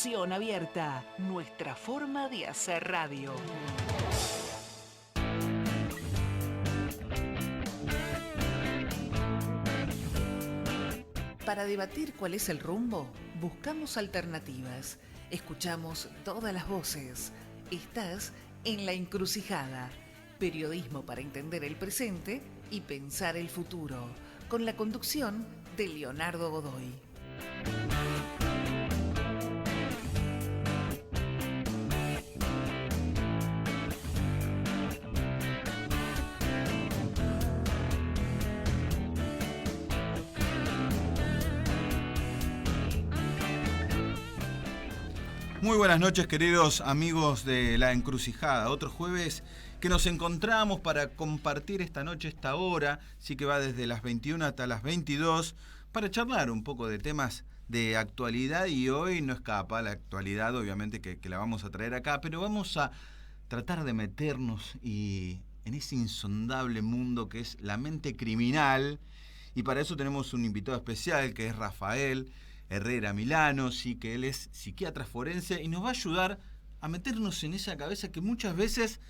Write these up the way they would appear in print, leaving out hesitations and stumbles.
Comunicación abierta, nuestra forma de hacer radio. Para debatir cuál es el rumbo, buscamos alternativas, escuchamos todas las voces. Estás en La Encrucijada, periodismo para entender el presente y pensar el futuro, con la conducción de Leonardo Godoy. Muy buenas noches, queridos amigos de La Encrucijada. Otro jueves que nos encontramos para compartir esta noche, esta hora, sí que va desde las 21 hasta las 22, para charlar un poco de temas de actualidad. Y hoy no escapa la actualidad, obviamente que la vamos a traer acá, pero vamos a tratar de meternos en ese insondable mundo que es la mente criminal. Y para eso tenemos un invitado especial, que es Rafael Herrera Milano, sí, que él es psiquiatra forense y nos va a ayudar a meternos en esa cabeza que muchas veces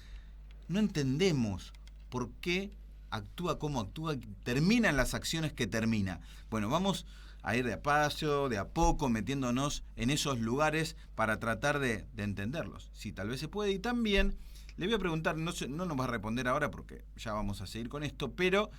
no entendemos por qué actúa como actúa, terminan las acciones que termina. Bueno, vamos a ir de a paso, de a poco, metiéndonos en esos lugares para tratar de entenderlos. Sí, tal vez se puede. Y también le voy a preguntar, no nos va a responder ahora porque ya vamos a seguir con esto, pero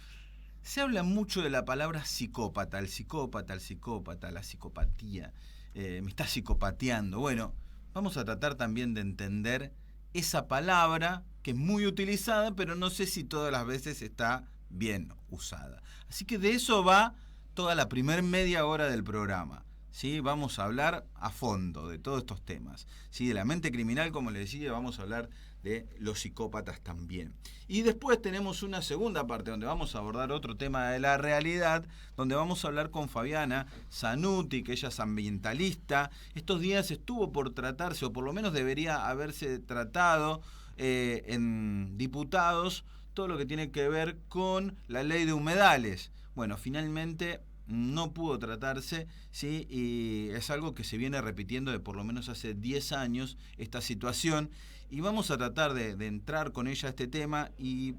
se habla mucho de la palabra psicópata, la psicopatía, me está psicopateando. Bueno, vamos a tratar también de entender esa palabra que es muy utilizada, pero no sé si todas las veces está bien usada. Así que de eso va toda la primer media hora del programa. ¿Sí? Vamos a hablar a fondo de todos estos temas. ¿Sí? De la mente criminal, como les decía, vamos a hablar de los psicópatas también. Y después tenemos una segunda parte donde vamos a abordar otro tema de la realidad, donde vamos a hablar con Fabiana Zanuti, que ella es ambientalista. Estos días estuvo por tratarse, o por lo menos debería haberse tratado en diputados, todo lo que tiene que ver con la ley de humedales. Bueno, finalmente no pudo tratarse, ¿sí? Y es algo que se viene repitiendo de por lo menos hace 10 años, esta situación, y vamos a tratar de entrar con ella a este tema y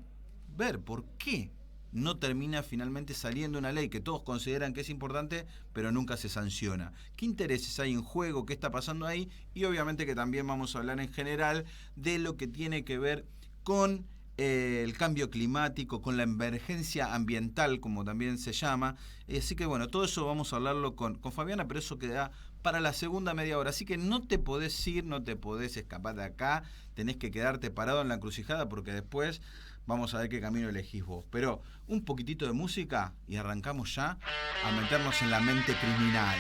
ver por qué no termina finalmente saliendo una ley que todos consideran que es importante, pero nunca se sanciona. ¿Qué intereses hay en juego? ¿Qué está pasando ahí? Y obviamente que también vamos a hablar en general de lo que tiene que ver con el cambio climático, con la emergencia ambiental, como también se llama. Así que bueno, todo eso vamos a hablarlo con Fabiana, pero eso queda para la segunda media hora. Así que no te podés ir, no te podés escapar de acá, tenés que quedarte parado en la encrucijada porque después vamos a ver qué camino elegís vos. Pero un poquitito de música y arrancamos ya a meternos en la mente criminal.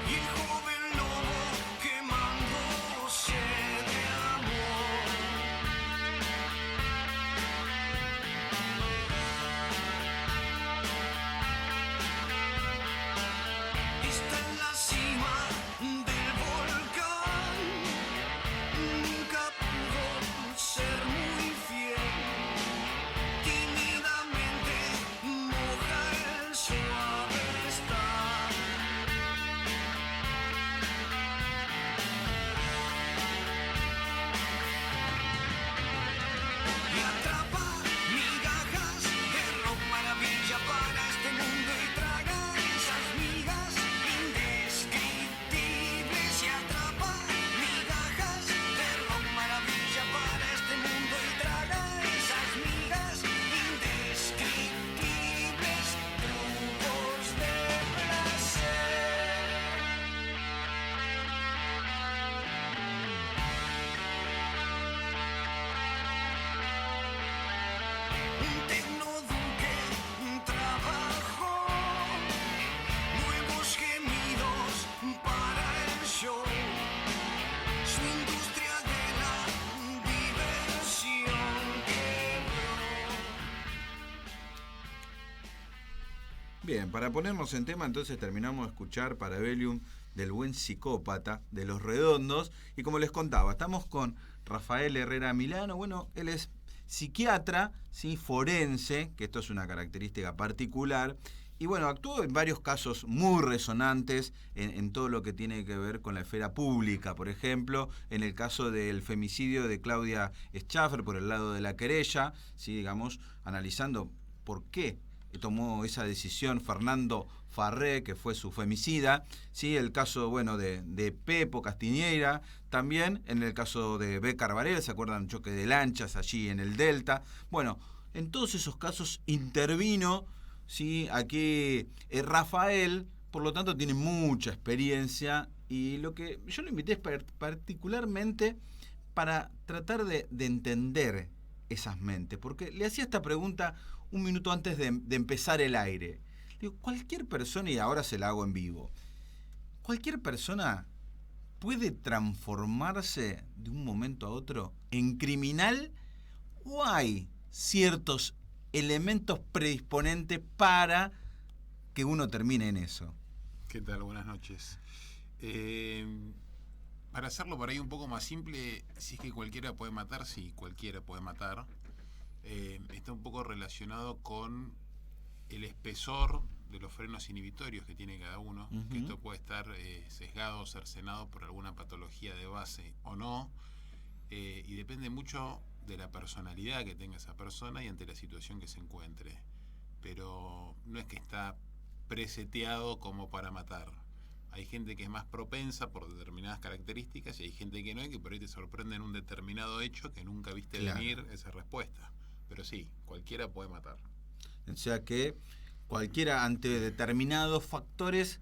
Y el joven lobo quemándose de amor. Bien, para ponernos en tema, entonces terminamos de escuchar Parabellum del buen psicópata de Los Redondos. Y como les contaba, estamos con Rafael Herrera Milano. Bueno, él es psiquiatra, ¿sí? Forense, que esto es una característica particular. Y bueno, actuó en varios casos muy resonantes en todo lo que tiene que ver con la esfera pública. Por ejemplo, en el caso del femicidio de Claudia Schaffer por el lado de la querella, ¿sí? Digamos, analizando por qué tomó esa decisión Fernando Farré, que fue su femicida, ¿sí? El caso, bueno, de Pepo Castiñeira, también en el caso de Bécar Varela, ¿se acuerdan? Choque de lanchas allí en el Delta. Bueno, en todos esos casos intervino, ¿sí? Aquí Rafael, por lo tanto tiene mucha experiencia, y lo que yo lo invité es particularmente para tratar de entender esas mentes, porque le hacía esta pregunta un minuto antes de empezar el aire. Digo, cualquier persona, y ahora se la hago en vivo, cualquier persona puede transformarse de un momento a otro en criminal, o hay ciertos elementos predisponentes para que uno termine en eso. ¿Qué tal? Buenas noches. Para hacerlo por ahí un poco más simple, si es que cualquiera puede matar, sí, cualquiera puede matar. Está un poco relacionado con el espesor de los frenos inhibitorios que tiene cada uno, que esto puede estar sesgado o cercenado por alguna patología de base o no, y depende mucho de la personalidad que tenga esa persona y ante la situación que se encuentre. Pero no es que está preseteado como para matar. Hay gente que es más propensa por determinadas características y hay gente que no, y que por ahí te sorprende en un determinado hecho que nunca viste venir esa respuesta. Pero sí, cualquiera puede matar. O sea que cualquiera ante determinados factores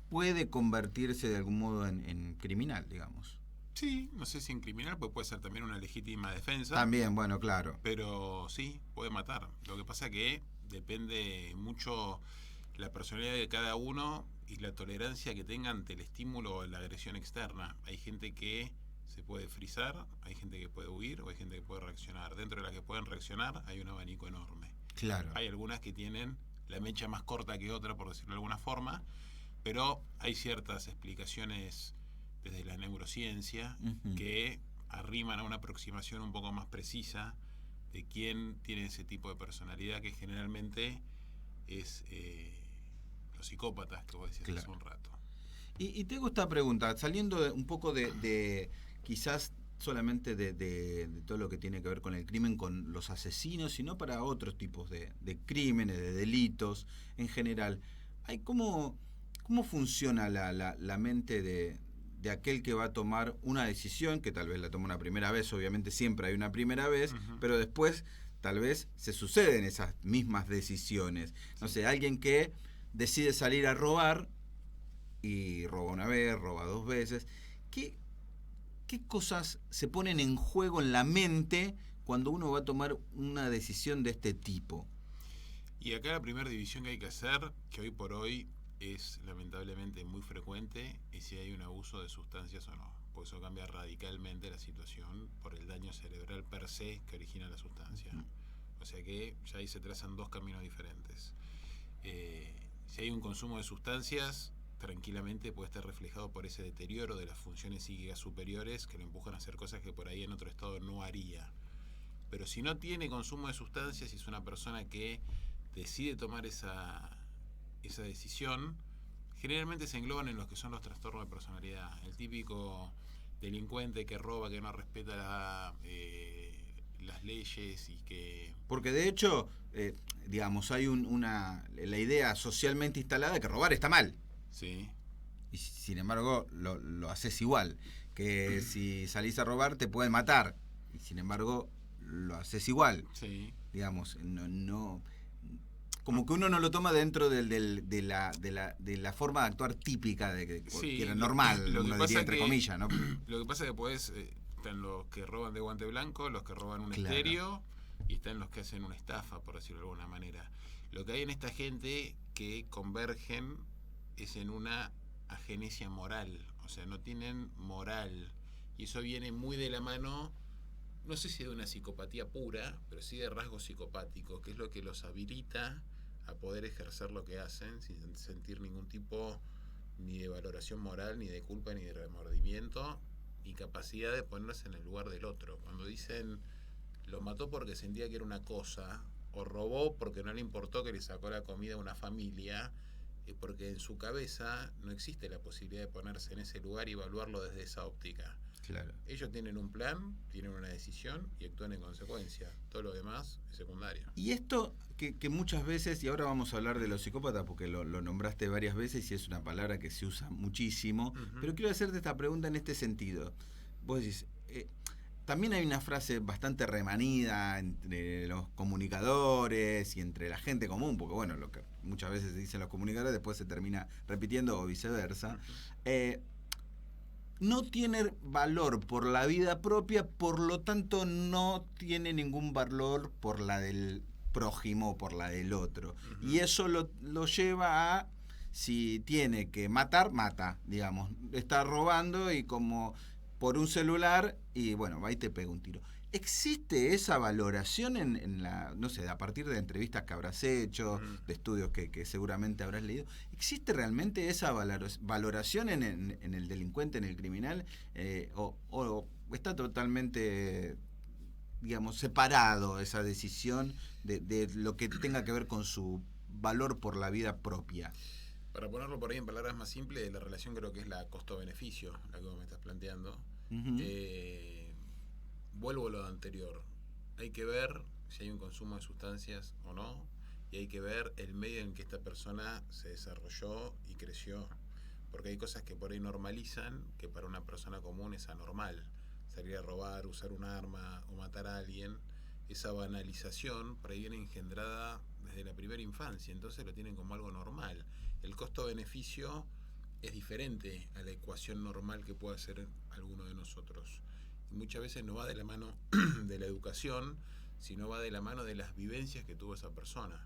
puede convertirse de algún modo en criminal, digamos. Sí, no sé si en criminal, pues puede ser también una legítima defensa. También, bueno, claro. Pero sí, puede matar. Lo que pasa que depende mucho la personalidad de cada uno y la tolerancia que tenga ante el estímulo o la agresión externa. Hay gente que se puede frizar, hay gente que puede huir o hay gente que puede reaccionar. Dentro de las que pueden reaccionar hay un abanico enorme. Claro. Hay algunas que tienen la mecha más corta que otra, por decirlo de alguna forma, pero hay ciertas explicaciones desde la neurociencia que arriman a una aproximación un poco más precisa de quién tiene ese tipo de personalidad, que generalmente es los psicópatas que vos decías hace un rato. Y te hago esta pregunta, saliendo un poco de quizás solamente de todo lo que tiene que ver con el crimen, con los asesinos, sino para otros tipos de crímenes, de delitos en general. Hay ¿Cómo funciona la mente de aquel que va a tomar una decisión, que tal vez la toma una primera vez, obviamente siempre hay una primera vez, pero después tal vez se suceden esas mismas decisiones? No sé, alguien que decide salir a robar y roba una vez, roba dos veces. ¿Qué cosas se ponen en juego en la mente cuando uno va a tomar una decisión de este tipo? Y acá la primera división que hay que hacer, que hoy por hoy es lamentablemente muy frecuente, es si hay un abuso de sustancias o no, porque eso cambia radicalmente la situación por el daño cerebral per se que origina la sustancia. O sea que ya ahí se trazan dos caminos diferentes. Si hay un consumo de sustancias, tranquilamente puede estar reflejado por ese deterioro de las funciones psíquicas superiores que lo empujan a hacer cosas que por ahí en otro estado no haría. Pero si no tiene consumo de sustancias y es una persona que decide tomar esa decisión, generalmente se engloban en los que son los trastornos de personalidad. El típico delincuente que roba, que no respeta las leyes y que... Porque de hecho, digamos, hay la idea socialmente instalada de que robar está mal. Sí. Y sin embargo lo haces igual. Que si salís a robar te pueden matar. Y sin embargo lo haces igual. Sí. Digamos, no como que uno no lo toma dentro de la forma de actuar típica de que era normal, lo que uno pasa diría entre comillas, ¿no? Lo que pasa es que podés, están los que roban de guante blanco, los que roban un estéreo, y están los que hacen una estafa, por decirlo de alguna manera. Lo que hay en esta gente que convergen es en una agenesia moral, o sea, no tienen moral, y eso viene muy de la mano, no sé si de una psicopatía pura, pero sí de rasgos psicopáticos, que es lo que los habilita a poder ejercer lo que hacen sin sentir ningún tipo ni de valoración moral, ni de culpa, ni de remordimiento, y capacidad de ponerse en el lugar del otro. Cuando dicen lo mató porque sentía que era una cosa, o robó porque no le importó que le sacó la comida a una familia, porque en su cabeza no existe la posibilidad de ponerse en ese lugar y evaluarlo desde esa óptica. Claro. Ellos tienen un plan, tienen una decisión y actúan en consecuencia. Todo lo demás es secundario. Y esto que muchas veces, y ahora vamos a hablar de los psicópatas porque lo nombraste varias veces y es una palabra que se usa muchísimo, pero quiero hacerte esta pregunta en este sentido. Vos decís, también hay una frase bastante remanida entre los comunicadores y entre la gente común, porque bueno, lo que muchas veces dicen los comunicadores después se termina repitiendo o viceversa. No tiene valor por la vida propia, por lo tanto no tiene ningún valor por la del prójimo o por la del otro. Y eso lo lleva a, si tiene que matar, mata, digamos. Está robando y como por un celular y bueno, va y te pega un tiro. ¿Existe esa valoración en la, no sé, a partir de entrevistas que habrás hecho, de estudios que seguramente habrás leído? ¿Existe realmente esa valoración en el delincuente, en el criminal? ¿O está totalmente, digamos, separado esa decisión de lo que tenga que ver con su valor por la vida propia? Para ponerlo por ahí en palabras más simples, la relación creo que es la costo-beneficio, la que vos me estás planteando. Vuelvo a lo anterior. Hay que ver si hay un consumo de sustancias o no, y hay que ver el medio en que esta persona se desarrolló y creció. Porque hay cosas que por ahí normalizan, que para una persona común es anormal. Salir a robar, usar un arma o matar a alguien, esa banalización por ahí viene engendrada desde la primera infancia, entonces lo tienen como algo normal. El costo-beneficio es diferente a la ecuación normal que puede hacer alguno de nosotros. Y muchas veces no va de la mano de la educación, sino va de la mano de las vivencias que tuvo esa persona.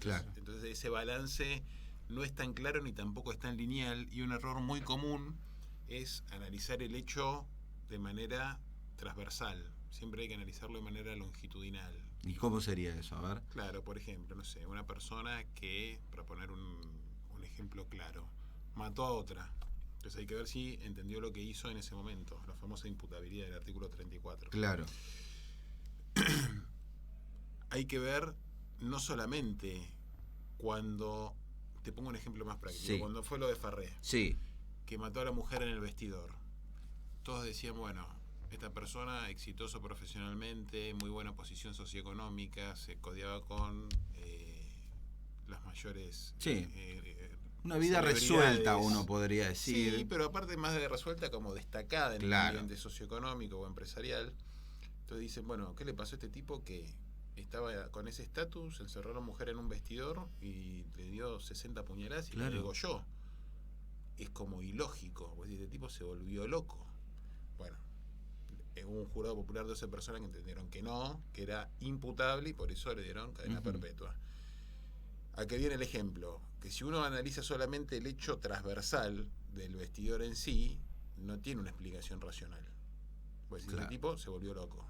Claro. Entonces ese balance no es tan claro ni tampoco es tan lineal, y un error muy común es analizar el hecho de manera transversal. Siempre hay que analizarlo de manera longitudinal. ¿Y cómo sería eso? A ver. Claro, por ejemplo, no sé, una persona que, para poner un ejemplo claro, mató a otra. Entonces hay que ver si entendió lo que hizo en ese momento, la famosa imputabilidad del artículo 34. Claro. Hay que ver no solamente cuando, te pongo un ejemplo más práctico, Sí. Cuando fue lo de Farré, Sí. que mató a la mujer en el vestidor. Todos decían, bueno, esta persona exitoso profesionalmente, muy buena posición socioeconómica, se codeaba con las mayores... Sí. Una vida resuelta, uno podría decir. Sí, pero aparte más de resuelta, como destacada en el ambiente socioeconómico o empresarial. Entonces dicen, bueno, ¿qué le pasó a este tipo que estaba con ese estatus, encerró a la mujer en un vestidor y le dio 60 puñaladas y le degolló? Es como ilógico, pues este tipo se volvió loco. Bueno, hubo un jurado popular de 12 personas que entendieron que no, que era imputable, y por eso le dieron cadena perpetua. ¿A qué viene el ejemplo? Que si uno analiza solamente el hecho transversal del vestidor en sí, no tiene una explicación racional. Pues ese tipo se volvió loco.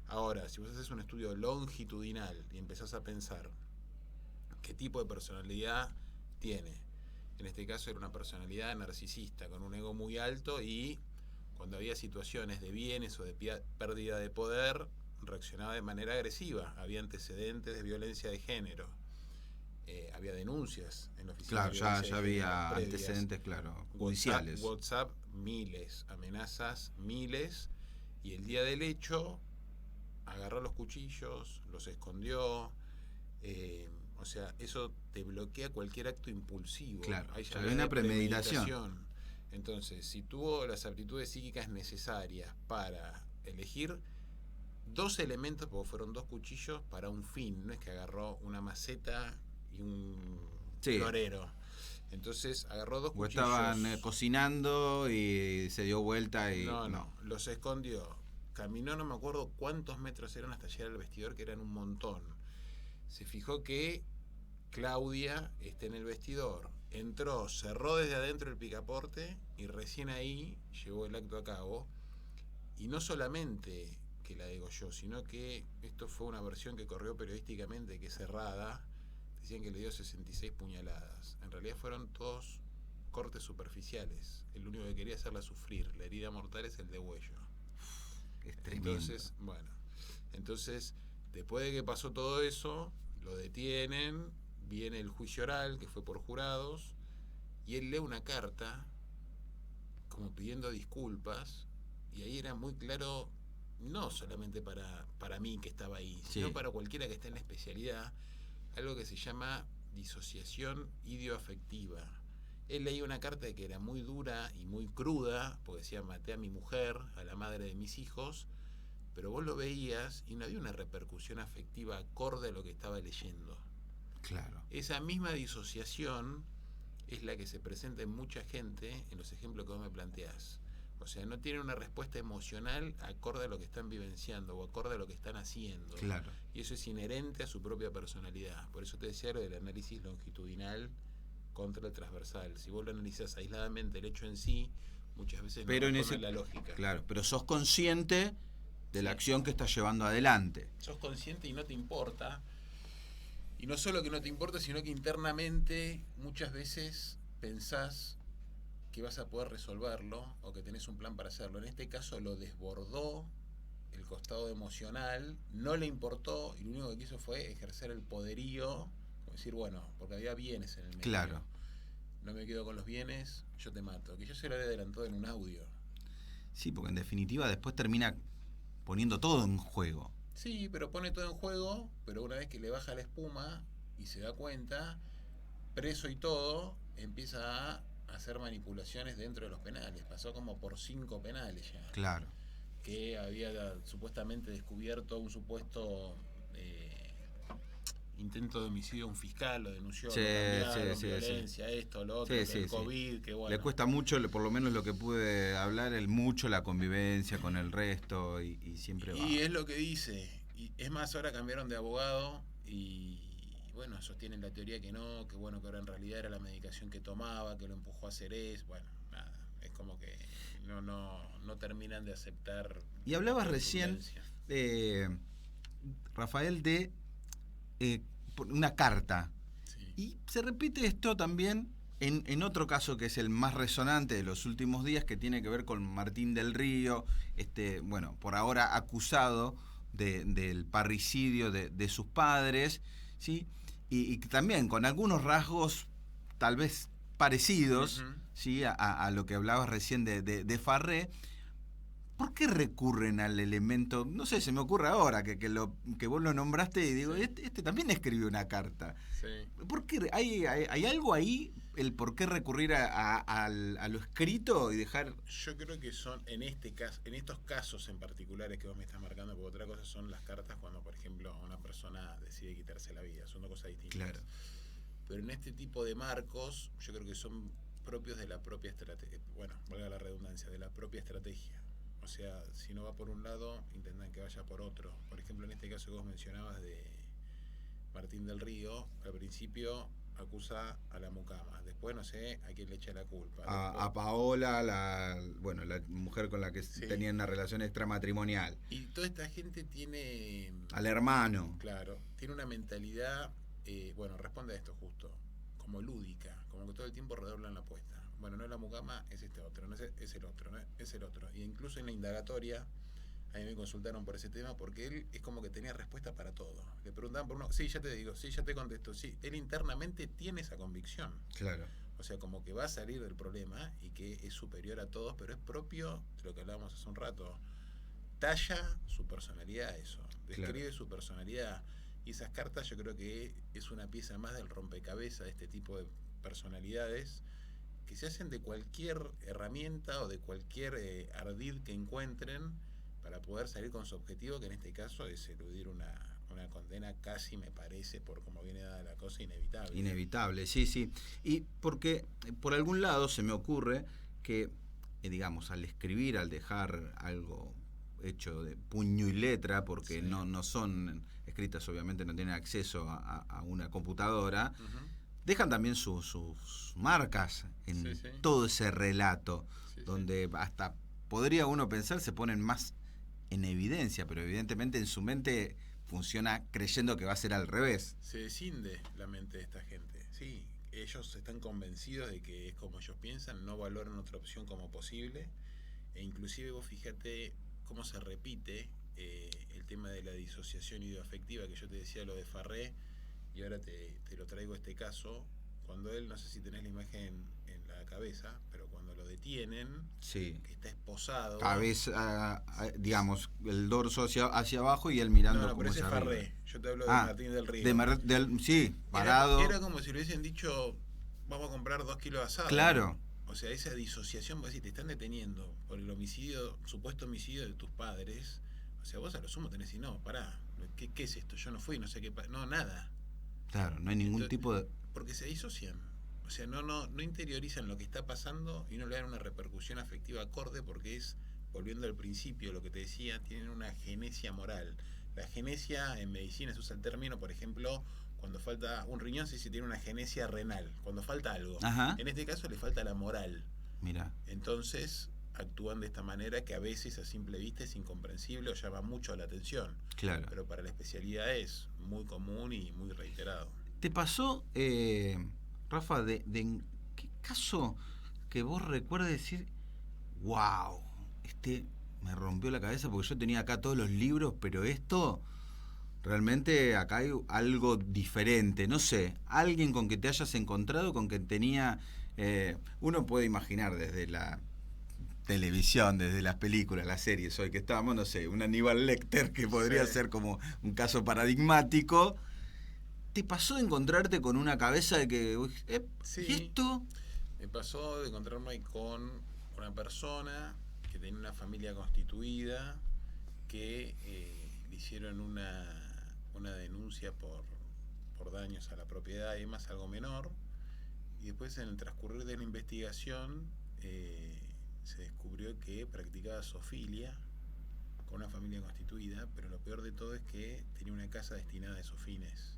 Ahora, si vos haces un estudio longitudinal y empezás a pensar qué tipo de personalidad tiene, en este caso era una personalidad narcisista, con un ego muy alto, y cuando había situaciones de bienes o de pérdida de poder, reaccionaba de manera agresiva. Había antecedentes de violencia de género. Había denuncias en la oficina. Claro, ya había antecedentes, judiciales. WhatsApp, miles, amenazas, miles, y el día del hecho agarró los cuchillos, los escondió. O sea, eso te bloquea cualquier acto impulsivo. Claro, hay una premeditación. Entonces, si tuvo las aptitudes psíquicas necesarias para elegir dos elementos, porque fueron dos cuchillos para un fin, no es que agarró una maceta y un florero. Entonces agarró dos cuchillos. O estaban cocinando y se dio vuelta y... No, los escondió. Caminó, no me acuerdo cuántos metros eran hasta llegar al vestidor, que eran un montón. Se fijó que Claudia está en el vestidor. Entró, cerró desde adentro el picaporte y recién ahí llevó el acto a cabo. Y no solamente que la degolló, sino que esto fue una versión que corrió periodísticamente, que es errada. decían que le dio 66 puñaladas. En realidad fueron todos cortes superficiales. El único que quería hacerla sufrir. La herida mortal es el degüello. Es tremendo. Entonces, después de que pasó todo eso, lo detienen, viene el juicio oral, que fue por jurados, y él lee una carta como pidiendo disculpas, y ahí era muy claro, no solamente para mí que estaba ahí, sino para cualquiera que esté en la especialidad, algo que se llama disociación idioafectiva. Él leía una carta que era muy dura y muy cruda, porque decía, maté a mi mujer, a la madre de mis hijos, pero vos lo veías y no había una repercusión afectiva acorde a lo que estaba leyendo. Claro. Esa misma disociación es la que se presenta en mucha gente en los ejemplos que vos me planteás. O sea, no tienen una respuesta emocional acorde a lo que están vivenciando o acorde a lo que están haciendo. Claro. Y eso es inherente a su propia personalidad. Por eso te decía lo del análisis longitudinal contra el transversal. Si vos lo analizás aisladamente el hecho en sí, muchas veces pero no en la lógica. Claro, pero sos consciente de la acción que estás llevando adelante. Sos consciente y no te importa. Y no solo que no te importa, sino que internamente muchas veces pensás que vas a poder resolverlo o que tenés un plan para hacerlo. En este caso lo desbordó el costado emocional, no le importó y lo único que quiso fue ejercer el poderío, como decir, bueno, porque había bienes en el medio. Claro. No me quedo con los bienes, yo te mato. Que yo se lo había adelantado en un audio. Sí, porque en definitiva después termina poniendo todo en juego. Sí, pero pone todo en juego, pero una vez que le baja la espuma y se da cuenta, preso y todo, empieza a hacer manipulaciones dentro de los penales. Pasó como por 5 penales ya. Claro. Que había supuestamente descubierto un supuesto intento de homicidio a un fiscal, lo denunció, violencia, esto, lo otro, el COVID, que bueno. Le cuesta mucho, por lo menos lo que pude hablar, mucho la convivencia con el resto y siempre va. Y es lo que dice, y es más, ahora cambiaron de abogado y bueno, sostienen la teoría que no, que bueno, que ahora en realidad era la medicación que tomaba, que lo empujó a hacer eso, bueno, nada, es como que no terminan de aceptar. Y hablabas recién, Rafael, de una carta. Sí. Y se repite esto también en otro caso que es el más resonante de los últimos días, que tiene que ver con Martín del Río, bueno, por ahora acusado del parricidio de sus padres, ¿sí? Y también con algunos rasgos tal vez parecidos, uh-huh, ¿sí? a lo que hablabas recién de Farré. ¿Por qué recurren al elemento? No sé, se me ocurre ahora que vos lo nombraste y digo, este también escribió una carta. Sí. ¿Por qué? ¿Hay algo ahí, el por qué recurrir a lo escrito y dejar? Yo creo que son, en estos casos en particulares que vos me estás marcando, porque otra cosa son las cartas cuando, por ejemplo, una persona decide quitarse la vida, son dos cosas distintas. Claro. Pero en este tipo de marcos, yo creo que son propios de la propia estrategia, bueno, valga la redundancia, de la propia estrategia. O sea, si no va por un lado, intentan que vaya por otro. Por ejemplo, en este caso que vos mencionabas de Martín del Río, al principio acusa a la mucama, después no sé a quién le echa la culpa. A Paola, la mujer con la que tenía una relación extramatrimonial. Y toda esta gente tiene... Al hermano. Claro, tiene una mentalidad, responde a esto justo, como lúdica, como que todo el tiempo redoblan la apuesta. Bueno, no es la mucama, es este otro, no es el otro, no es el otro. Y incluso en la indagatoria, a mí me consultaron por ese tema, porque él es como que tenía respuesta para todo. Le preguntaban por uno, sí, ya te digo, sí, ya te contesto, sí. Él internamente tiene esa convicción. Claro. O sea, como que va a salir del problema y que es superior a todos, pero es propio de lo que hablábamos hace un rato. Talla su personalidad eso, describe su personalidad. Y esas cartas yo creo que es una pieza más del rompecabezas de este tipo de personalidades, que se hacen de cualquier herramienta o de cualquier ardid que encuentren para poder salir con su objetivo, que en este caso es eludir una condena casi, me parece, por como viene dada la cosa, inevitable. Inevitable, sí. Y porque por algún lado se me ocurre que, digamos, al escribir, al dejar algo hecho de puño y letra, porque no son escritas, obviamente no tienen acceso a una computadora, uh-huh, dejan también sus marcas en todo ese relato, donde hasta podría uno pensar se ponen más en evidencia, pero evidentemente en su mente funciona creyendo que va a ser al revés. Se descinde la mente de esta gente. Sí, ellos están convencidos de que es como ellos piensan, no valoran otra opción como posible, e inclusive vos fíjate cómo se repite el tema de la disociación ideoafectiva, que yo te decía lo de Farré, y ahora te lo traigo a este caso, cuando él, no sé si tenés la imagen en la cabeza, pero cuando lo detienen, Sí. que está esposado... Cabeza, digamos, el dorso hacia abajo y él mirando No, como pero ese es hacia arriba. Farré, yo te hablo de Martín del Río. Sí, parado. Era como si le hubiesen dicho, vamos a comprar 2 kilos de asado. Claro. O sea, esa disociación, vos decís, te están deteniendo por el homicidio, supuesto homicidio de tus padres. O sea, vos a lo sumo tenés que decir, no, pará, ¿qué es esto? Yo no fui, no sé qué, no, nada. Claro, no hay ningún Entonces, tipo de... porque se disocian. O sea, no interiorizan lo que está pasando y no le dan una repercusión afectiva acorde, porque es, volviendo al principio, lo que te decía, tienen una genesia moral. La genesia en medicina se usa el término, por ejemplo, cuando falta un riñón se dice tiene una genesia renal, cuando falta algo. Ajá. En este caso le falta la moral. Mira. Entonces actúan de esta manera que a veces a simple vista es incomprensible o llama mucho la atención. Claro. Pero para la especialidad es muy común y muy reiterado. ¿Te pasó, Rafa, de qué caso que vos recuerdes decir, wow, me rompió la cabeza porque yo tenía acá todos los libros, pero esto, realmente acá hay algo diferente, no sé, alguien con que te hayas encontrado, con que tenía, uno puede imaginar desde la televisión, desde las películas, las series, hoy que estábamos, no sé, un Aníbal Lecter que podría ser como un caso paradigmático. ¿Te pasó de encontrarte con una cabeza de que, sí, ¿y esto? Me pasó de encontrarme con una persona que tenía una familia constituida, que le hicieron una denuncia por daños a la propiedad y demás, algo menor, y después en el transcurrir de la investigación se descubrió que practicaba zoofilia con una familia constituida, pero lo peor de todo es que tenía una casa destinada a esos fines,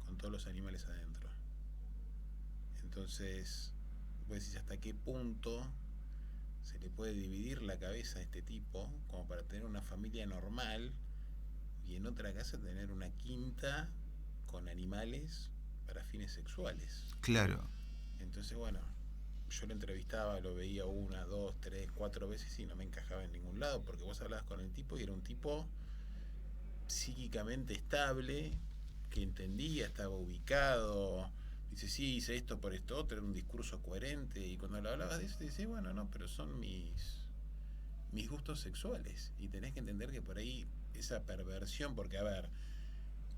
con todos los animales adentro. Entonces, vos decís hasta qué punto se le puede dividir la cabeza a este tipo como para tener una familia normal y en otra casa tener una quinta con animales para fines sexuales. Claro. Entonces, bueno, yo lo entrevistaba, lo veía 1, 2, 3, 4 veces y no me encajaba en ningún lado, porque vos hablabas con el tipo y era un tipo psíquicamente estable, que entendía, estaba ubicado, dice, sí, hice esto por esto otro, era un discurso coherente, y cuando le hablabas de eso, te dice, bueno, no, pero son mis gustos sexuales, y tenés que entender que por ahí esa perversión, porque a ver,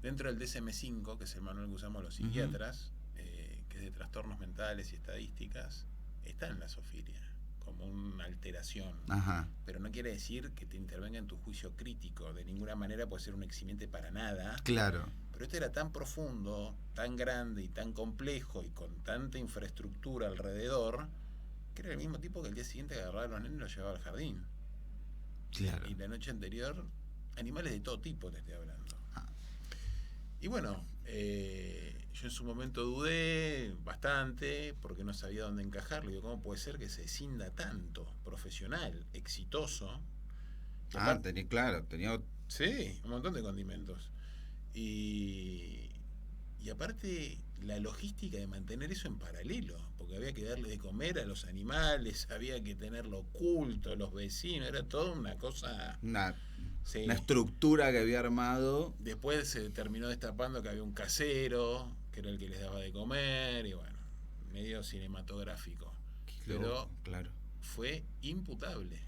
dentro del DSM-5, que es el manual que usamos los psiquiatras, que es de trastornos mentales y estadísticas, está en la zoofilia como una alteración. Ajá. Pero no quiere decir que te intervenga en tu juicio crítico, de ninguna manera puede ser un eximiente para nada. Claro. Pero este era tan profundo, tan grande y tan complejo y con tanta infraestructura alrededor, que era el mismo tipo que el día siguiente agarraba a los nenes y los llevaba al jardín. Claro. Y la noche anterior, animales de todo tipo te estoy hablando. Y bueno, yo en su momento dudé bastante porque no sabía dónde encajarlo. Digo, ¿cómo puede ser que se cinda tanto? Profesional, exitoso. Tenía... Sí, un montón de condimentos. Y aparte la logística de mantener eso en paralelo, porque había que darle de comer a los animales, había que tenerlo oculto, los vecinos, era toda una cosa... Una Sí. Una estructura que había armado. Después se terminó destapando que había un casero, que era el que les daba de comer, y bueno, medio cinematográfico. Pero claro, fue imputable.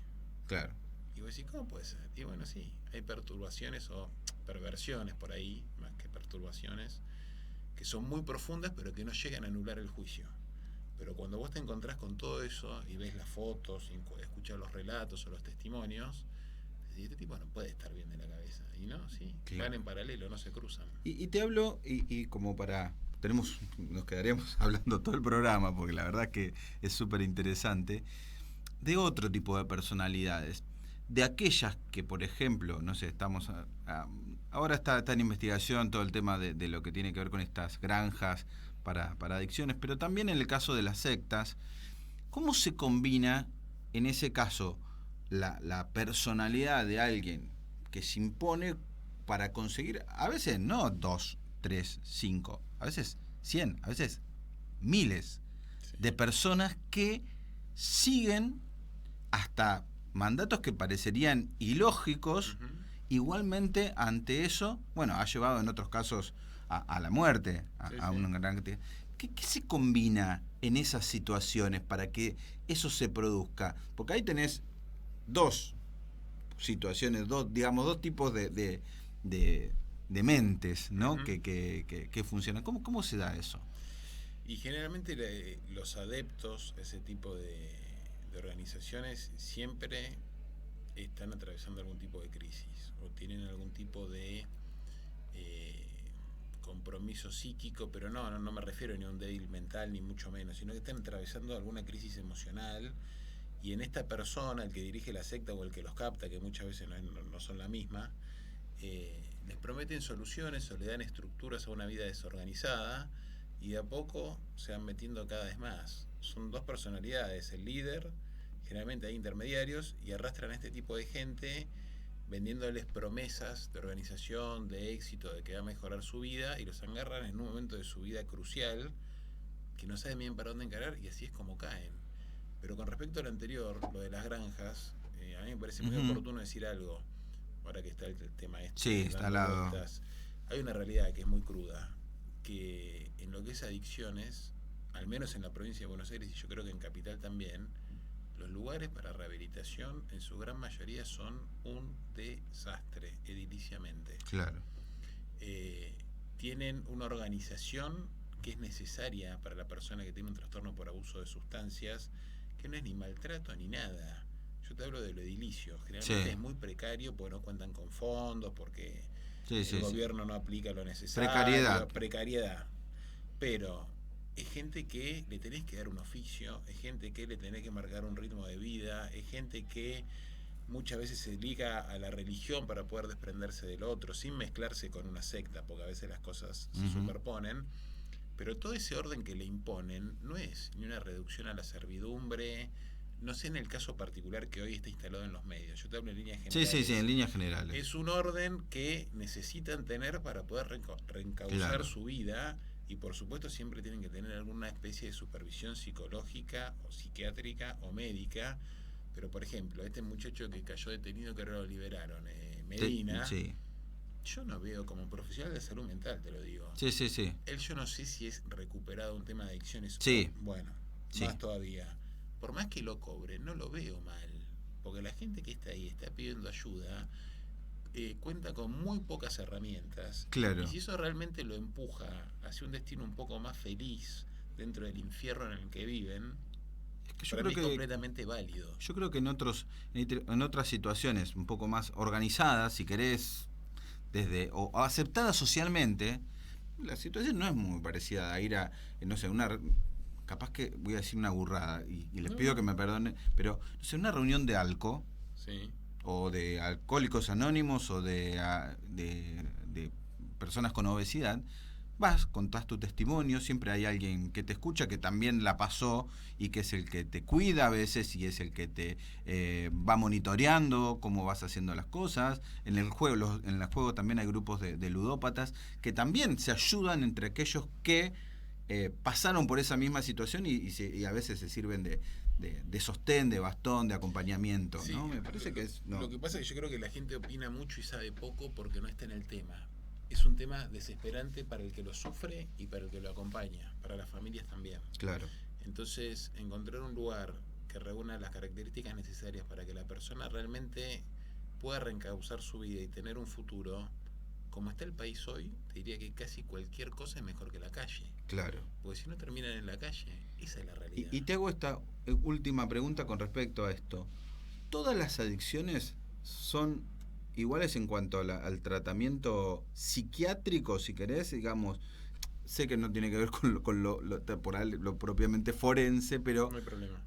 Claro. Y vos decís, ¿cómo puede ser? Y bueno, sí, hay perturbaciones o perversiones por ahí, más que perturbaciones, que son muy profundas, pero que no llegan a anular el juicio. Pero cuando vos te encontrás con todo eso y ves las fotos, y escuchás los relatos o los testimonios, y este tipo no puede estar bien de la cabeza. Y no, sí, claro, van en paralelo, no se cruzan. Y te hablo, y como para... nos quedaríamos hablando todo el programa, porque la verdad que es súper interesante, de otro tipo de personalidades. De aquellas que, por ejemplo, no sé, estamos... ahora está en investigación todo el tema de lo que tiene que ver con estas granjas para adicciones, pero también en el caso de las sectas, ¿cómo se combina en ese caso la personalidad de alguien que se impone para conseguir, a veces no 2, 3, 5, a veces 100, a veces miles de personas que siguen hasta mandatos que parecerían ilógicos. Igualmente, ante eso, bueno, ha llevado en otros casos a la muerte, a una gran cantidad. ¿Qué se combina en esas situaciones para que eso se produzca? Porque ahí tenés dos situaciones, dos tipos de mentes, ¿no? Que funcionan. ¿Cómo se da eso? Y generalmente los adeptos a ese tipo de organizaciones siempre están atravesando algún tipo de crisis o tienen algún tipo de compromiso psíquico, pero no me refiero ni a un débil mental ni mucho menos, sino que están atravesando alguna crisis emocional, y en esta persona, el que dirige la secta o el que los capta, que muchas veces no son la misma, les prometen soluciones o le dan estructuras a una vida desorganizada, y de a poco se van metiendo cada vez más. Son dos personalidades, el líder, generalmente hay intermediarios, y arrastran a este tipo de gente vendiéndoles promesas de organización, de éxito, de que va a mejorar su vida, y los agarran en un momento de su vida crucial que no saben bien para dónde encarar, y así es como caen. Pero con respecto a lo anterior, lo de las granjas, a mí me parece muy oportuno decir algo, ahora que está el tema este. Sí, está al lado. Hay una realidad que es muy cruda, que en lo que es adicciones, al menos en la provincia de Buenos Aires, y yo creo que en Capital también, los lugares para rehabilitación en su gran mayoría son un desastre ediliciamente. Claro. Tienen una organización que es necesaria para la persona que tiene un trastorno por abuso de sustancias, que no es ni maltrato ni nada. Yo te hablo de lo edilicio. Generalmente es muy precario porque no cuentan con fondos, porque el gobierno no aplica lo necesario. Precariedad. Pero es gente que le tenés que dar un oficio, es gente que le tenés que marcar un ritmo de vida, es gente que muchas veces se liga a la religión para poder desprenderse del otro, sin mezclarse con una secta, porque a veces las cosas se superponen. Pero todo ese orden que le imponen no es ni una reducción a la servidumbre. No sé en el caso particular que hoy está instalado en los medios. Yo te hablo en líneas generales. Sí, en líneas generales. Es un orden que necesitan tener para poder reencauzar su vida, y por supuesto siempre tienen que tener alguna especie de supervisión psicológica o psiquiátrica o médica. Pero por ejemplo, este muchacho que cayó detenido, que ahora lo liberaron, Medina, yo no veo como profesional de salud mental, te lo digo. Él, yo no sé si es recuperado un tema de adicciones. Bueno, más todavía. Por más que lo cobre, no lo veo mal, porque la gente que está ahí está pidiendo ayuda, cuenta con muy pocas herramientas. Claro. Y si eso realmente lo empuja hacia un destino un poco más feliz dentro del infierno en el que viven, yo para creo mí que es completamente válido. Yo creo que en otras situaciones un poco más organizadas, si querés, o aceptadas socialmente, la situación no es muy parecida a ir a, no sé, capaz que voy a decir una burrada y les pido que me perdonen, pero no sé, una reunión de ALCO, o de Alcohólicos Anónimos, o de personas con obesidad. Vas, contás tu testimonio, siempre hay alguien que te escucha, que también la pasó y que es el que te cuida a veces y es el que te va monitoreando cómo vas haciendo las cosas. En el juego también hay grupos de ludópatas que también se ayudan entre aquellos que pasaron por esa misma situación y a veces se sirven de sostén, de bastón, de acompañamiento, ¿no? Me parece que es... Lo que pasa es que yo creo que la gente opina mucho y sabe poco porque no está en el tema. Es un tema desesperante para el que lo sufre y para el que lo acompaña, para las familias también. Claro. Entonces, encontrar un lugar que reúna las características necesarias para que la persona realmente pueda reencauzar su vida y tener un futuro, como está el país hoy, te diría que casi cualquier cosa es mejor que la calle. Claro. Porque si no terminan en la calle, esa es la realidad. Y te hago esta última pregunta con respecto a esto. ¿Todas las adicciones son iguales en cuanto al tratamiento psiquiátrico, si querés, digamos? Sé que no tiene que ver con lo temporal, lo propiamente forense, pero no hay problema.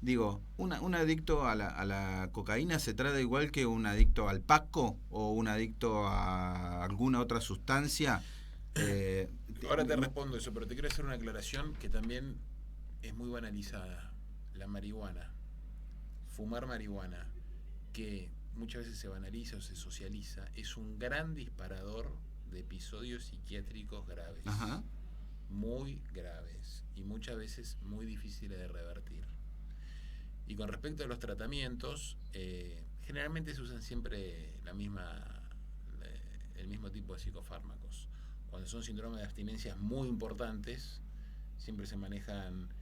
Digo, un adicto a la cocaína se trata igual que un adicto al paco o un adicto a alguna otra sustancia. Ahora te respondo eso, pero te quiero hacer una aclaración que también es muy banalizada. La marihuana, fumar marihuana, que muchas veces se banaliza o se socializa, es un gran disparador de episodios psiquiátricos graves. Ajá. Muy graves y muchas veces muy difíciles de revertir. Y con respecto a los tratamientos, generalmente se usan siempre el mismo tipo de psicofármacos. Cuando son síndromes de abstinencias muy importantes, siempre se manejan